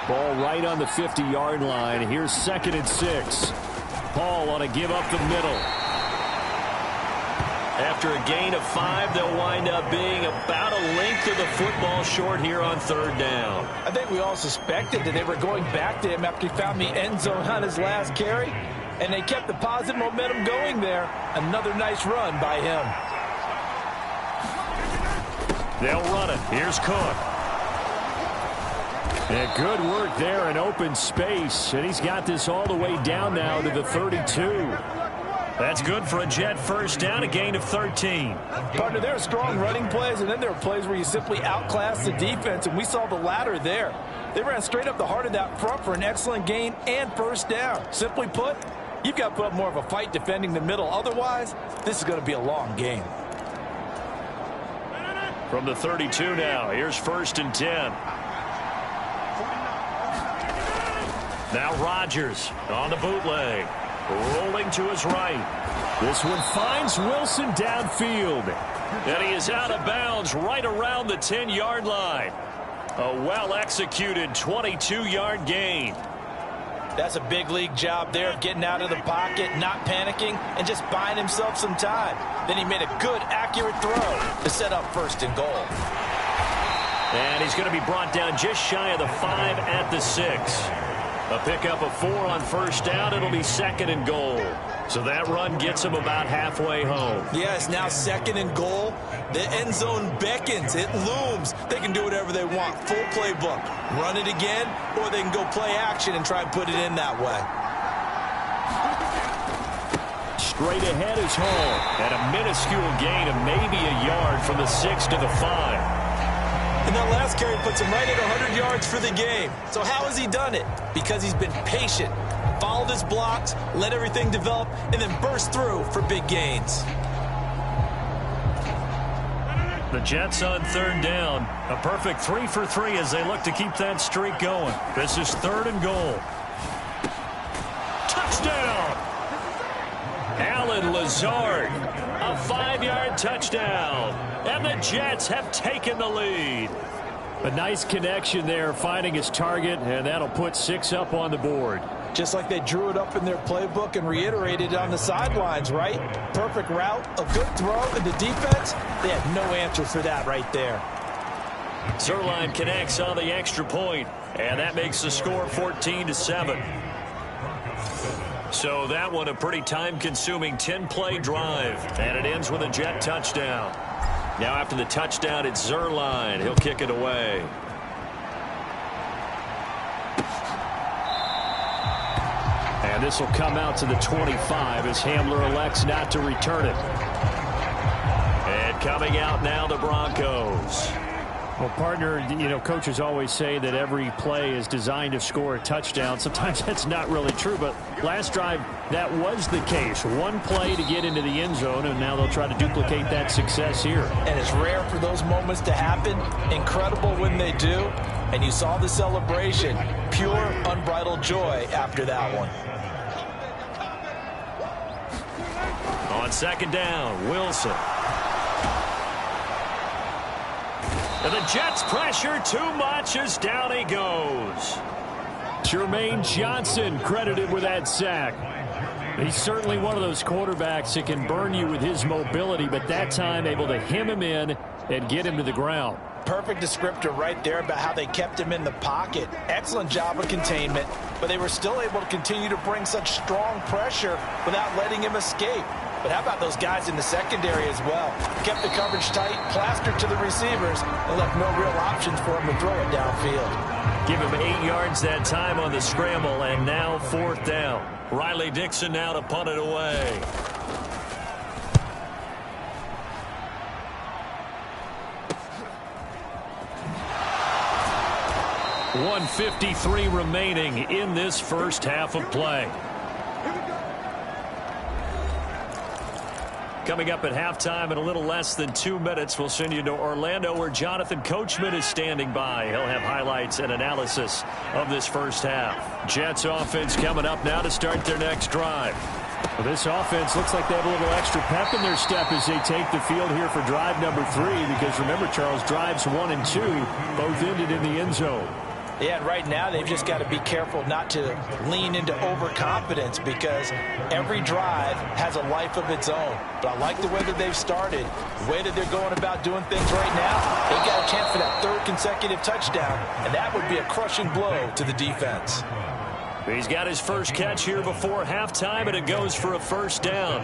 Ball right on the 50-yard line. Here's 2nd and 6. Paul on a give up the middle. After a gain of 5, they'll wind up being about a length of the football short here on 3rd down. I think we all suspected that they were going back to him after he found the end zone on his last carry, and they kept the positive momentum going there. Another nice run by him. They'll run it. Here's Cook. And good work there in open space, and he's got this all the way down now to the 32. That's good for a Jet first down, a gain of 13. Partner, there are strong running plays, and then there are plays where you simply outclass the defense, and we saw the latter there. They ran straight up the heart of that front for an excellent gain and first down. Simply put, you've got to put up more of a fight defending the middle. Otherwise, this is going to be a long game. From the 32 now, here's 1st and 10. Now Rodgers on the bootleg. Rolling to his right. This one finds Wilson downfield. And he is out of bounds right around the 10-yard line. A well-executed 22-yard gain. That's a big league job there of getting out of the pocket, not panicking, and just buying himself some time. Then he made a good, accurate throw to set up 1st and goal. And he's going to be brought down just shy of the 5 at the 6. A pickup of 4 on 1st down. It'll be 2nd and goal. So that run gets him about halfway home. Yeah, it's now 2nd and goal. The end zone beckons. It looms. They can do whatever they want. Full playbook. Run it again, or they can go play action and try and put it in that way. Straight ahead is Hall. And a minuscule gain of maybe a yard from the 6 to the 5. And that last carry puts him right at 100 yards for the game. So how has he done it? Because he's been patient, followed his blocks, let everything develop, and then burst through for big gains. The Jets on 3rd down. A perfect 3 for 3 as they look to keep that streak going. This is 3rd and goal. Touchdown! Alan Lazard. A 5-yard touchdown. And the Jets have taken the lead. A nice connection there, finding his target, and that'll put 6 up on the board. Just like they drew it up in their playbook and reiterated on the sidelines, right? Perfect route, a good throw, and the defense, they had no answer for that right there. Zerline connects on the extra point, and that makes the score 14-7. So that one a pretty time-consuming 10-play drive, and it ends with a Jet touchdown. Now after the touchdown, it's Zerline. He'll kick it away. And this will come out to the 25 as Hamler elects not to return it. And coming out now, the Broncos. Well, partner, you know, coaches always say that every play is designed to score a touchdown. Sometimes that's not really true, but last drive, that was the case. One play to get into the end zone, and now they'll try to duplicate that success here. And it's rare for those moments to happen. Incredible when they do. And you saw the celebration. Pure, unbridled joy after that one. On 2nd down, Wilson. And the Jets pressure too much as down he goes. Jermaine Johnson credited with that sack. He's certainly one of those quarterbacks that can burn you with his mobility, but that time able to hem him in and get him to the ground. Perfect descriptor right there about how they kept him in the pocket. Excellent job of containment, but they were still able to continue to bring such strong pressure without letting him escape. But how about those guys in the secondary as well? Kept the coverage tight, plastered to the receivers, and left no real options for him to throw it downfield. Give him 8 yards that time on the scramble, and now 4th down. Riley Dixon now to punt it away. .153 remaining in this first half of play. Coming up at halftime in a little less than 2 minutes, we'll send you to Orlando where Jonathan Coachman is standing by. He'll have highlights and analysis of this first half. Jets offense coming up now to start their next drive. Well, this offense looks like they have a little extra pep in their step as they take the field here for drive number 3, because remember, Charles, drives 1 and 2 both ended in the end zone. Yeah, and right now they've just got to be careful not to lean into overconfidence, because every drive has a life of its own. But I like the way that they've started, the way that they're going about doing things right now. They've got a chance for that 3rd consecutive touchdown, and that would be a crushing blow to the defense. He's got his first catch here before halftime, and it goes for a 1st down.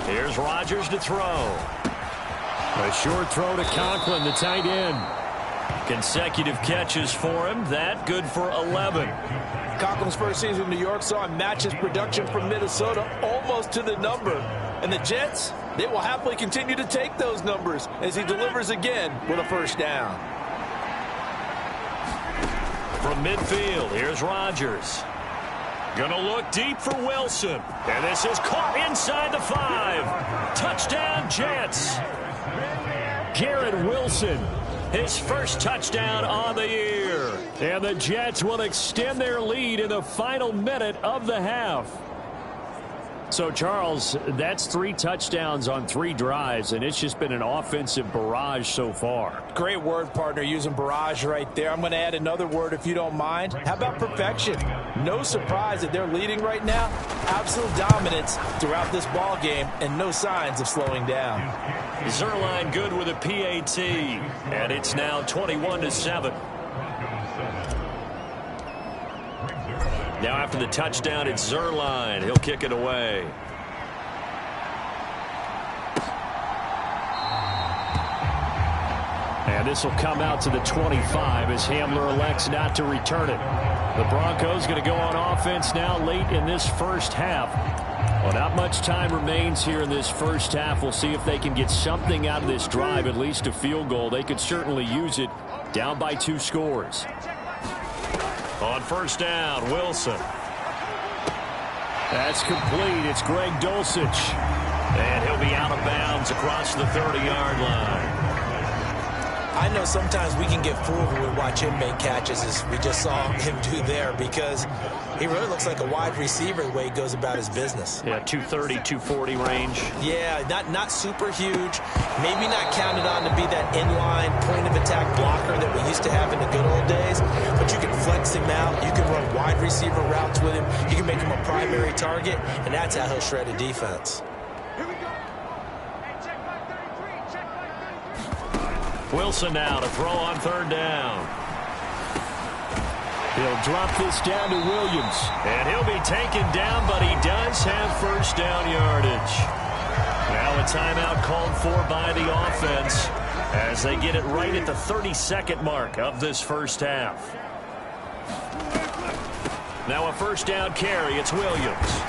Here's Rodgers to throw. A short throw to Conklin, the tight end. Consecutive catches for him. That good for 11. Conklin's first season in New York saw him match his production from Minnesota almost to the number. And the Jets, they will happily continue to take those numbers as he delivers again with a 1st down. From midfield, here's Rodgers. Gonna look deep for Wilson. And this is caught inside the 5. Touchdown, Jets. Garrett Wilson his first touchdown on the year. And the Jets will extend their lead in the final minute of the half. So, Charles, that's 3 touchdowns on 3 drives, and it's just been an offensive barrage so far. Great word, partner, using barrage right there. I'm going to add another word if you don't mind. How about perfection? No surprise that they're leading right now. Absolute dominance throughout this ball game and no signs of slowing down. Zuerlein good with a PAT, and it's now 21-7. Now after the touchdown, it's Zuerlein. He'll kick it away. And this will come out to the 25 as Hamler elects not to return it. The Broncos going to go on offense now late in this first half. Well, not much time remains here in this first half. We'll see if they can get something out of this drive, at least a field goal. They could certainly use it, down by 2 scores. On first down, Wilson. That's complete. It's Greg Dulcich. And he'll be out of bounds across the 30-yard line. I know sometimes we can get fooled when we watch him make catches, as we just saw him do there, because he really looks like a wide receiver the way he goes about his business. Yeah, 230, 240 range. Yeah, not super huge. Maybe not counted on to be that inline point-of-attack blocker that we used to have in the good old days, but you can flex him out. You can run wide receiver routes with him. You can make him a primary target, and that's how he'll shred a defense. Wilson now to throw on third down. He'll drop this down to Williams. And he'll be taken down, but he does have first down yardage. Now a timeout called for by the offense as they get it right at the 32nd mark of this first half. Now a first down carry. It's Williams.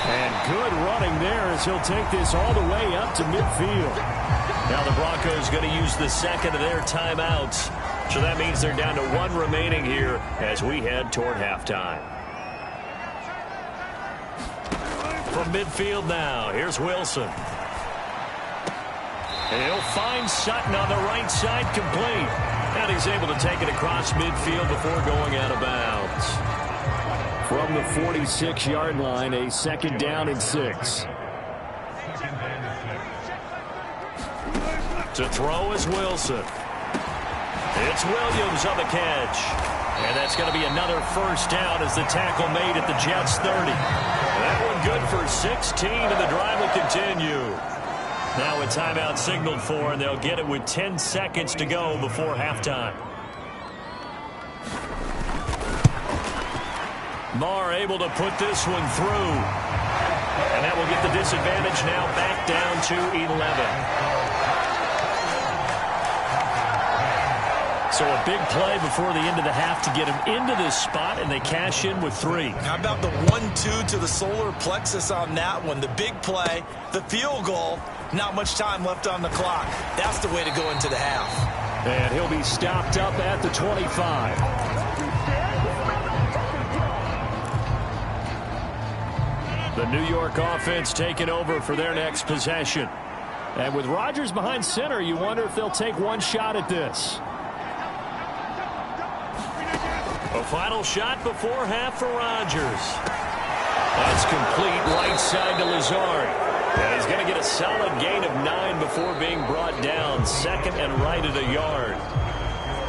And good running there as he'll take this all the way up to midfield. Now the Broncos going to use the second of their timeouts. So that means they're down to 1 remaining here as we head toward halftime. From midfield now, here's Wilson. And he'll find Sutton on the right side, complete. And he's able to take it across midfield before going out of bounds. From the 46-yard line, a second down and 6. To throw is Wilson. It's Williams on the catch. And that's going to be another first down as the tackle made at the Jets' 30. That one good for 16, and the drive will continue. Now a timeout signaled for, and they'll get it with 10 seconds to go before halftime. Marr able to put this one through. And that will get the disadvantage now back down to 11. So a big play before the end of the half to get him into this spot, and they cash in with 3. How about the 1-2 to the solar plexus on that one? The big play, the field goal, not much time left on the clock. That's the way to go into the half. And he'll be stopped up at the 25. The New York offense taking over for their next possession. And with Rodgers behind center, you wonder if they'll take one shot at this. A final shot before half for Rodgers. That's complete right side to Lazard. And he's going to get a solid gain of 9 before being brought down. Second and right at a yard.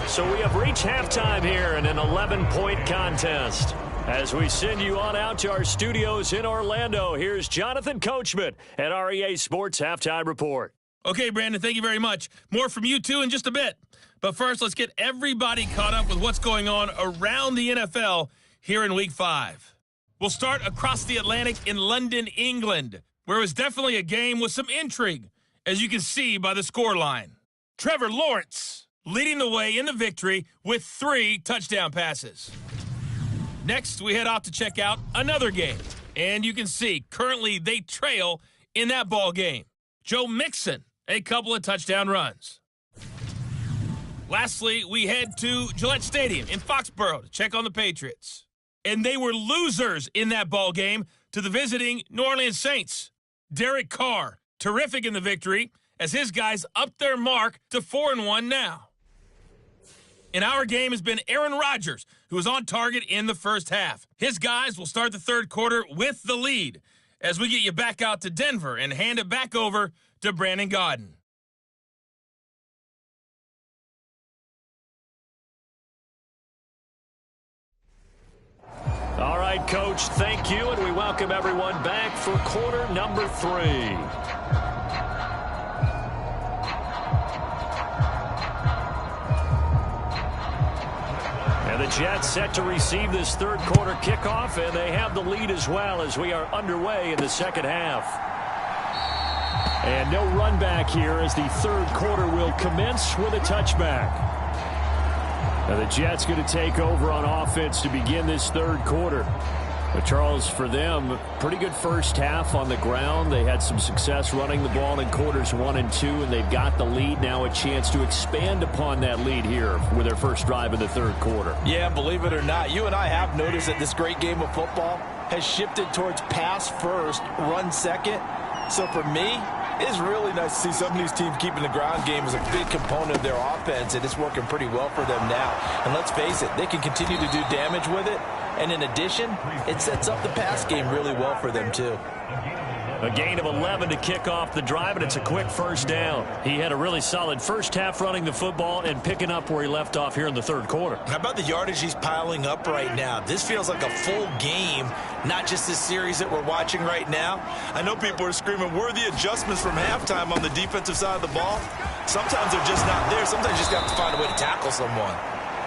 So we have reached halftime here in an 11-point contest. As we send you on out to our studios in Orlando, here's Jonathan Coachman at REA Sports Halftime Report. Okay, Brandon, thank you very much. More from you, too, in just a bit. But first, let's get everybody caught up with what's going on around the NFL here in Week 5. We'll start across the Atlantic in London, England, where it was definitely a game with some intrigue, as you can see by the scoreline. Trevor Lawrence leading the way in the victory with 3 touchdown passes. Next, we head off to check out another game. And you can see, currently, they trail in that ball game. Joe Mixon, a couple of touchdown runs. Lastly, we head to Gillette Stadium in Foxborough to check on the Patriots. And they were losers in that ball game to the visiting New Orleans Saints. Derek Carr, terrific in the victory, as his guys up their mark to 4-1 now. In our game has been Aaron Rodgers, who was on target in the first half. His guys will start the third quarter with the lead as we get you back out to Denver and hand it back over to Brandon Gaudin. All right, Coach, thank you, and we welcome everyone back for quarter number 3. And the Jets set to receive this third quarter kickoff, and they have the lead as well as we are underway in the second half. And no run back here as the third quarter will commence with a touchback. Now the Jets going to take over on offense to begin this third quarter. But Charles, for them, pretty good first half on the ground. They had some success running the ball in quarters 1 and 2, and they've got the lead now, a chance to expand upon that lead here with their first drive in the third quarter. Yeah, believe it or not, you and I have noticed that this great game of football has shifted towards pass first, run second. So for me, it's really nice to see some of these teams keeping the ground game as a big component of their offense, and it's working pretty well for them now. And let's face it, they can continue to do damage with it. And in addition, it sets up the pass game really well for them, too. A gain of 11 to kick off the drive, and it's a quick first down. He had a really solid first half running the football and picking up where he left off here in the third quarter. How about the yardage he's piling up right now? This feels like a full game, not just this series that we're watching right now. I know people are screaming, where are the adjustments from halftime on the defensive side of the ball? Sometimes they're just not there. Sometimes you just have to find a way to tackle someone.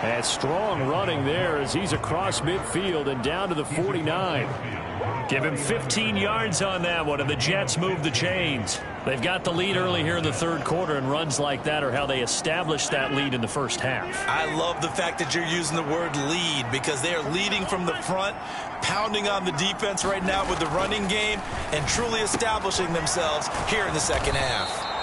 And strong running there as he's across midfield and down to the 49. Give him 15 yards on that one, and the Jets move the chains. They've got the lead early here in the third quarter, and runs like that are how they established that lead in the first half. I love the fact that you're using the word lead because they are leading from the front, pounding on the defense right now with the running game, and truly establishing themselves here in the second half.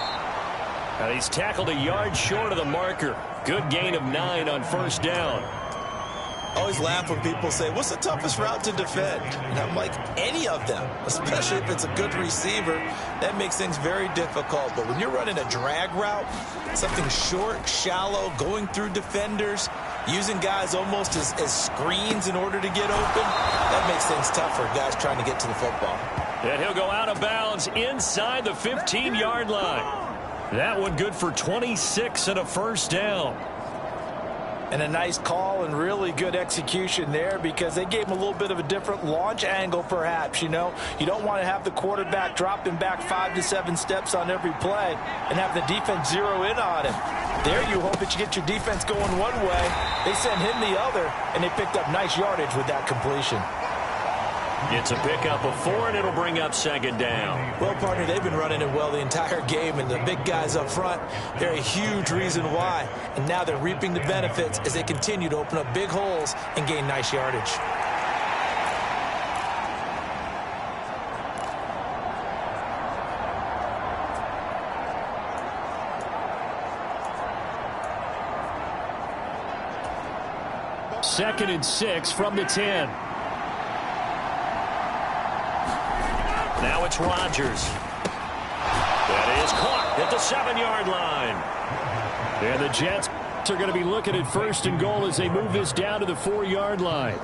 And he's tackled a yard short of the marker. Good gain of 9 on first down. I always laugh when people say, what's the toughest route to defend? And I'm like, any of them, especially if it's a good receiver. That makes things very difficult. But when you're running a drag route, something short, shallow, going through defenders, using guys almost as screens in order to get open, that makes things tough for guys trying to get to the football. And he'll go out of bounds inside the 15-yard line. That one good for 26 and a first down. And a nice call and really good execution there because they gave him a little bit of a different launch angle perhaps, you know. You don't want to have the quarterback dropping back 5 to 7 steps on every play and have the defense zero in on him. There you hope that you get your defense going one way. They send him the other, and they picked up nice yardage with that completion. It's a pickup of 4, and it'll bring up second down. Well, partner, they've been running it well the entire game, and the big guys up front, they're a huge reason why. And now they're reaping the benefits as they continue to open up big holes and gain nice yardage. Second and 6 from the 10. Now it's Rodgers. That is caught at the 7-yard line. And the Jets are going to be looking at first and goal as they move this down to the 4-yard line.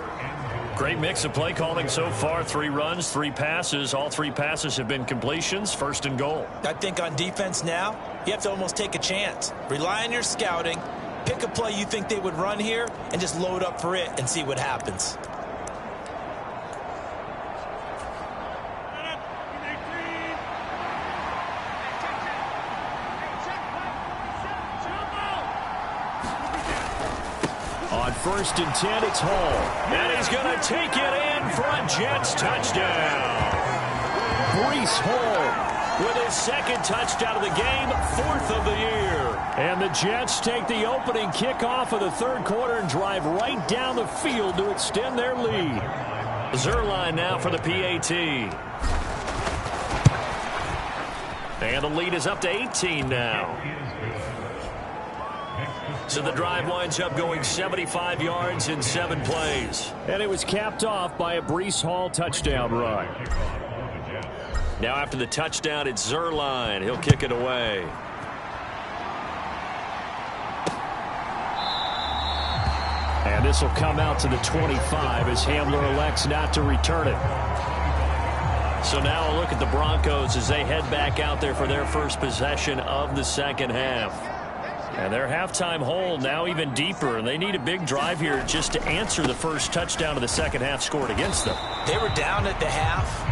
Great mix of play calling so far. 3 runs, 3 passes. All 3 passes have been completions. First and goal. I think on defense now, you have to almost take a chance. Rely on your scouting. Pick a play you think they would run here and just load up for it and see what happens. On first and 10, it's Hall. And he's going to take it in for a Jets touchdown. Breece Hall with his second touchdown of the game, 4th of the year. And the Jets take the opening kickoff of the third quarter and drive right down the field to extend their lead. Zerline now for the PAT. And the lead is up to 18 now. So the drive winds up going 75 yards in 7 plays. And it was capped off by a Breece Hall touchdown run. Now after the touchdown, it's Zerline. He'll kick it away. And this will come out to the 25 as Hamler elects not to return it. So now a look at the Broncos as they head back out there for their first possession of the second half. And their halftime hole now even deeper, and they need a big drive here just to answer the first touchdown of the second half scored against them. They were down at the half.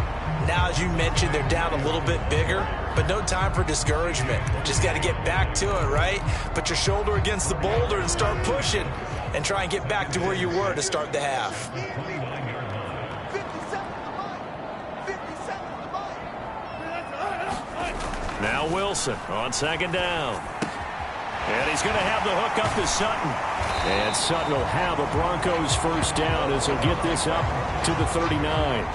Now, as you mentioned, they're down a little bit bigger, but no time for discouragement. Just got to get back to it, right? Put your shoulder against the boulder and start pushing and try and get back to where you were to start the half. Now Wilson on second down. And he's going to have the hook up to Sutton. And Sutton will have a Broncos first down as he'll get this up to the 39.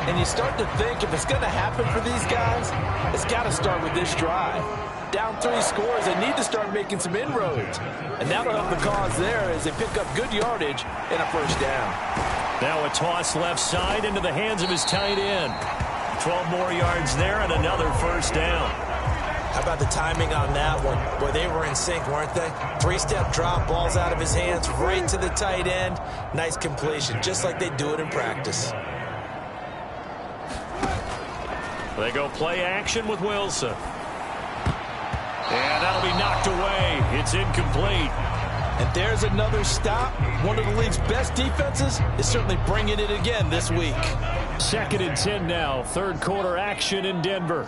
And you start to think if it's going to happen for these guys, it's got to start with this drive. Down 3 scores, they need to start making some inroads. And that'll help the cause there as they pick up good yardage and a first down. Now a toss left side into the hands of his tight end. 12 more yards there and another first down. How about the timing on that one? Boy, they were in sync, weren't they? 3-step drop, balls out of his hands, right to the tight end. Nice completion, just like they do it in practice. They go play action with Wilson. And that'll be knocked away. It's incomplete. And there's another stop. One of the league's best defenses is certainly bringing it again this week. 2nd and 10 now. Third quarter action in Denver.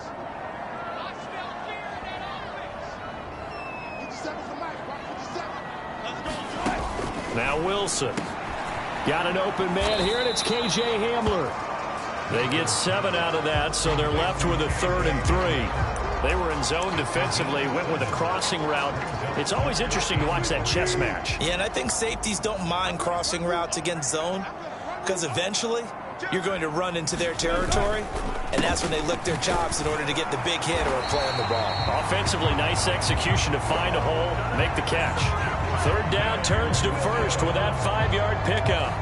Now Wilson. Got an open man here, and it's K.J. Hamler. They get 7 out of that, so they're left with a 3rd and 3. They were in zone defensively, went with a crossing route. It's always interesting to watch that chess match. Yeah, and I think safeties don't mind crossing routes against zone because eventually you're going to run into their territory, and that's when they lick their chops in order to get the big hit or a play on the ball. Offensively, nice execution to find a hole, make the catch. 3rd down turns to first with that 5-yard pickup.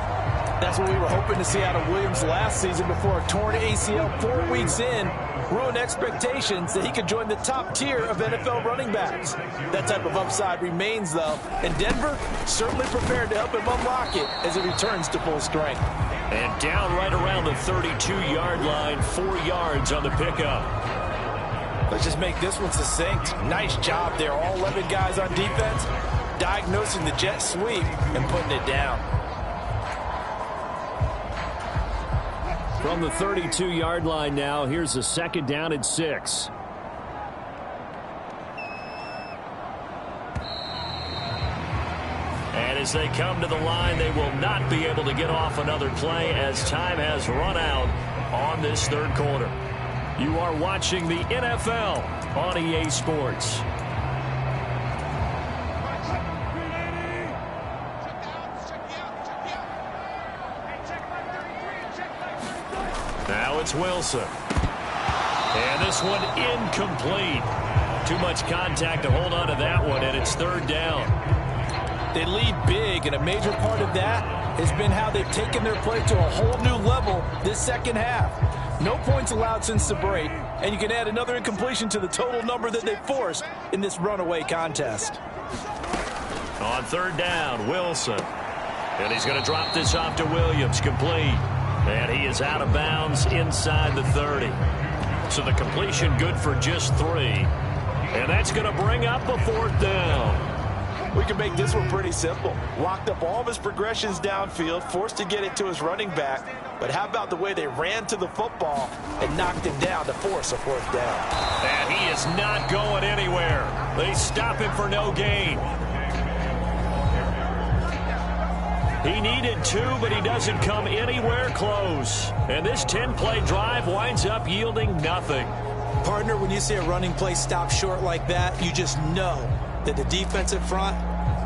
That's what we were hoping to see out of Williams last season before a torn ACL 4 weeks in ruined expectations that he could join the top tier of NFL running backs. That type of upside remains, though, and Denver certainly prepared to help him unlock it as he returns to full strength. And down right around the 32-yard line, 4 yards on the pickup. Let's just make this one succinct. Nice job there. All 11 guys on defense diagnosing the jet sweep and putting it down. From the 32-yard line now, here's a 2nd down and 6. And as they come to the line, they will not be able to get off another play as time has run out on this 3rd quarter. You are watching the NFL on EA Sports. Now it's Wilson. And this one incomplete. Too much contact to hold on to that one, and it's 3rd down. They lead big, and a major part of that has been how they've taken their play to a whole new level this second half. No points allowed since the break, and you can add another incompletion to the total number that they forced in this runaway contest. On 3rd down, Wilson. And he's going to drop this off to Williams, complete. And he is out of bounds inside the 30. So the completion good for just 3. And that's going to bring up a 4th down. We can make this one pretty simple. Locked up all of his progressions downfield, forced to get it to his running back. But how about the way they ran to the football and knocked him down to force a 4th down? And he is not going anywhere. They stop him for no gain. He needed 2, but he doesn't come anywhere close. And this 10-play drive winds up yielding nothing. Partner, when you see a running play stop short like that, you just know that the defensive front,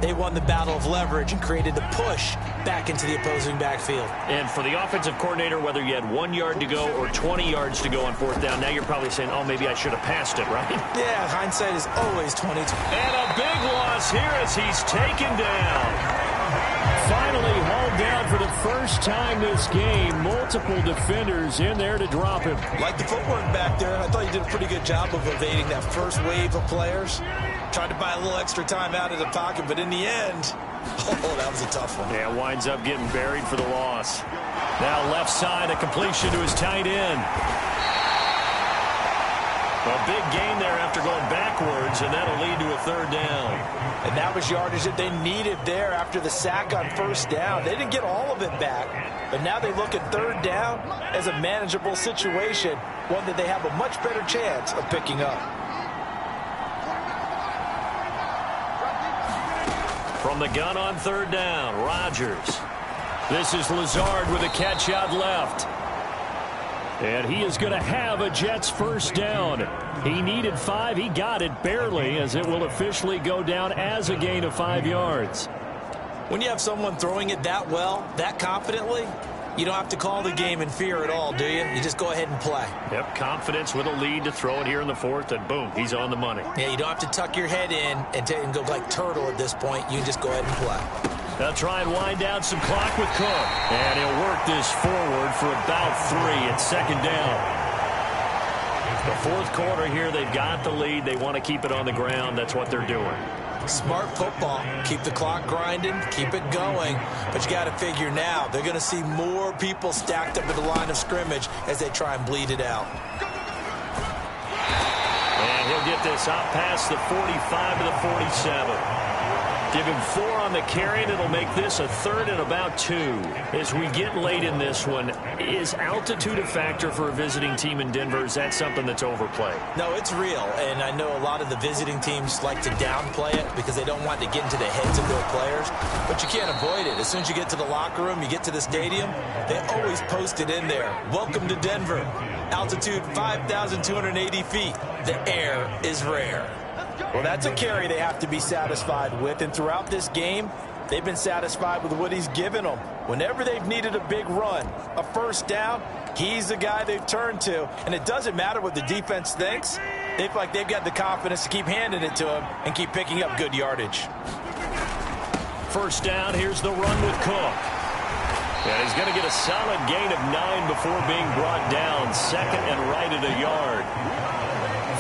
they won the battle of leverage and created the push back into the opposing backfield. And for the offensive coordinator, whether you had 1 yard to go or 20 yards to go on 4th down, now you're probably saying, oh, maybe I should have passed it, right? Yeah, hindsight is always 20/20. And a big loss here as he's taken down. Finally hauled down for the first time this game. Multiple defenders in there to drop him. Like the footwork back there, I thought he did a pretty good job of evading that first wave of players. Tried to buy a little extra time out of the pocket, but in the end, oh, that was a tough one. Yeah, winds up getting buried for the loss. Now left side, a completion to his tight end. A big gain there after going backwards, and that'll lead to a third down. And that was yardage that they needed there after the sack on first down. They didn't get all of it back, but now they look at third down as a manageable situation, one that they have a much better chance of picking up. From the gun on third down, Rodgers. This is Lazard with a catch out left. And he is going to have a Jets first down. He needed 5. He got it barely, as it will officially go down as a gain of 5 yards. When you have someone throwing it that well, that confidently, you don't have to call the game in fear at all, do you? You just go ahead and play. Yep, confidence with a lead to throw it here in the fourth, and boom, he's on the money. Yeah, you don't have to tuck your head in and go like turtle at this point. You can just go ahead and play. They'll try and wind down some clock with Cook. And he'll work this forward for about 3 at second down. The fourth quarter here, they've got the lead. They want to keep it on the ground. That's what they're doing. Smart football. Keep the clock grinding. Keep it going. But you got to figure now, they're going to see more people stacked up at the line of scrimmage as they try and bleed it out. And he'll get this out past the 45 to the 47. Give him 4 on the carry, and it'll make this a third and about 2. As we get late in this one, is altitude a factor for a visiting team in Denver? Is that something that's overplayed? No, it's real, and I know a lot of the visiting teams like to downplay it because they don't want to get into the heads of their players, but you can't avoid it. As soon as you get to the locker room, you get to the stadium, they always post it in there. Welcome to Denver. Altitude 5,280 feet. The air is rare. Well, that's a carry they have to be satisfied with, and throughout this game, they've been satisfied with what he's given them. Whenever they've needed a big run, a first down, he's the guy they've turned to, and it doesn't matter what the defense thinks. They feel like they've got the confidence to keep handing it to him and keep picking up good yardage. First down, here's the run with Cook. And he's going to get a solid gain of 9 before being brought down. Second and right at a yard.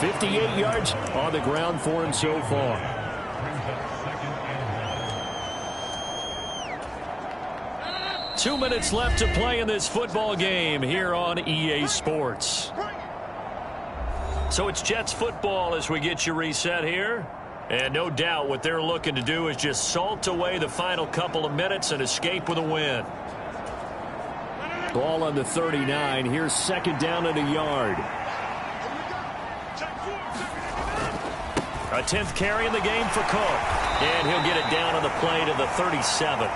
58 yards on the ground for him so far. Two minutes left to play in this football game here on EA Sports. So it's Jets football as we get you reset here. And no doubt what they're looking to do is just salt away the final couple of minutes and escape with a win. Ball on the 39. Here's second down and a yard. A 10th carry in the game for Cook. And he'll get it down on the play to the 37.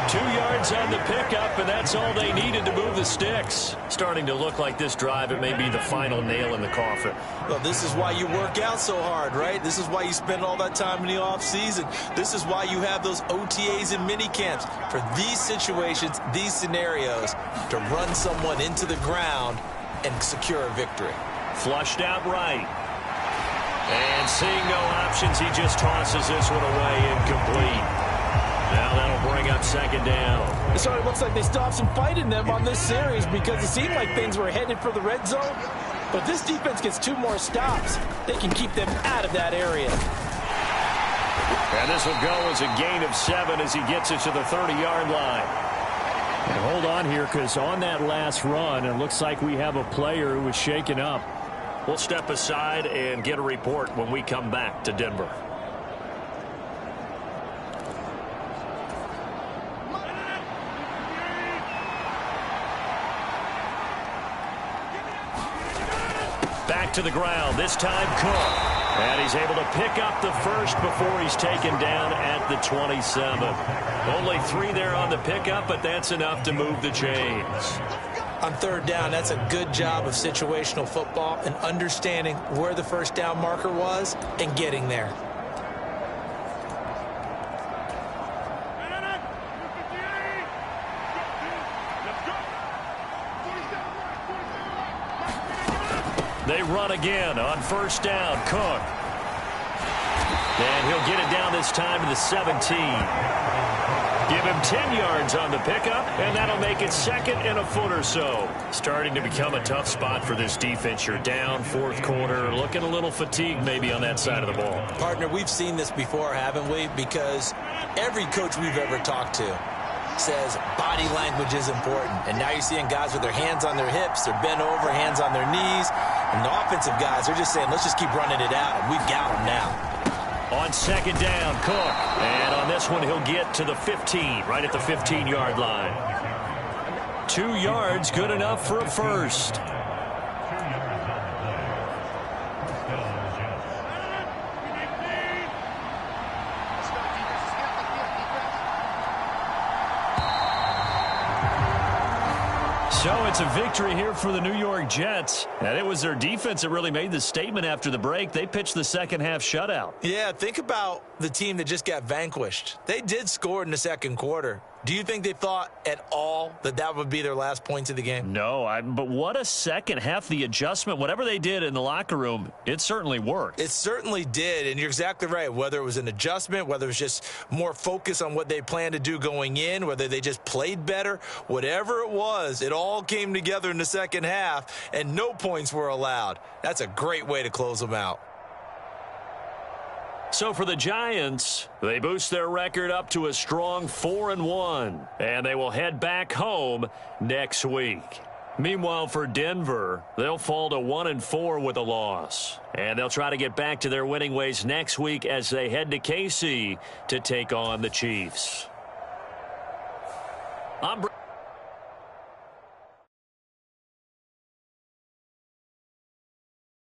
2 yards on the pickup, and that's all they needed to move the sticks. Starting to look like this drive, it may be the final nail in the coffin. Well, this is why you work out so hard, right? This is why you spend all that time in the offseason. This is why you have those OTAs and mini camps. For these situations, these scenarios, to run someone into the ground and secure a victory. Flushed out right. And seeing no options, he just tosses this one away incomplete. Now that'll bring up second down. So it looks like they still have some fight in them on this series because it seemed like things were headed for the red zone. But this defense gets 2 more stops. They can keep them out of that area. And this will go as a gain of 7 as he gets it to the 30-yard line. And hold on here, because on that last run, it looks like we have a player who was shaken up. We'll step aside and get a report when we come back to Denver. Back to the ground, this time Cook. And he's able to pick up the first before he's taken down at the 27. Only 3 there on the pickup, but that's enough to move the chains. On third down, that's a good job of situational football and understanding where the first down marker was and getting there. They run again on first down. Cook. And he'll get it down this time to the 17. Give him 10 yards on the pickup, and that'll make it 2nd and a foot or so. Starting to become a tough spot for this defense. You're down, 4th quarter, looking a little fatigued maybe on that side of the ball. Partner, we've seen this before, haven't we? Because every coach we've ever talked to says body language is important. And now you're seeing guys with their hands on their hips, they're bent over, hands on their knees. And the offensive guys are just saying, let's just keep running it out, and we've got them now. On 2nd down, Cook. And on this one, he'll get to the 15, right at the 15-yard line. 2 yards, good enough for a first. So it's a victory here for the New York Jets. And it was their defense that really made the statement after the break. They pitched the second half shutout. Yeah, think about the team that just got vanquished. They did score in the 2nd quarter. Do you think they thought at all that that would be their last points of the game? No, but what a second half. The adjustment, whatever they did in the locker room, it certainly worked. It certainly did, and you're exactly right. Whether it was an adjustment, whether it was just more focus on what they planned to do going in, whether they just played better, whatever it was, it all came together in the second half, and no points were allowed. That's a great way to close them out. So for the Giants, they boost their record up to a strong 4-1, and they will head back home next week. Meanwhile, for Denver, they'll fall to 1-4 with a loss, and they'll try to get back to their winning ways next week as they head to KC to take on the Chiefs.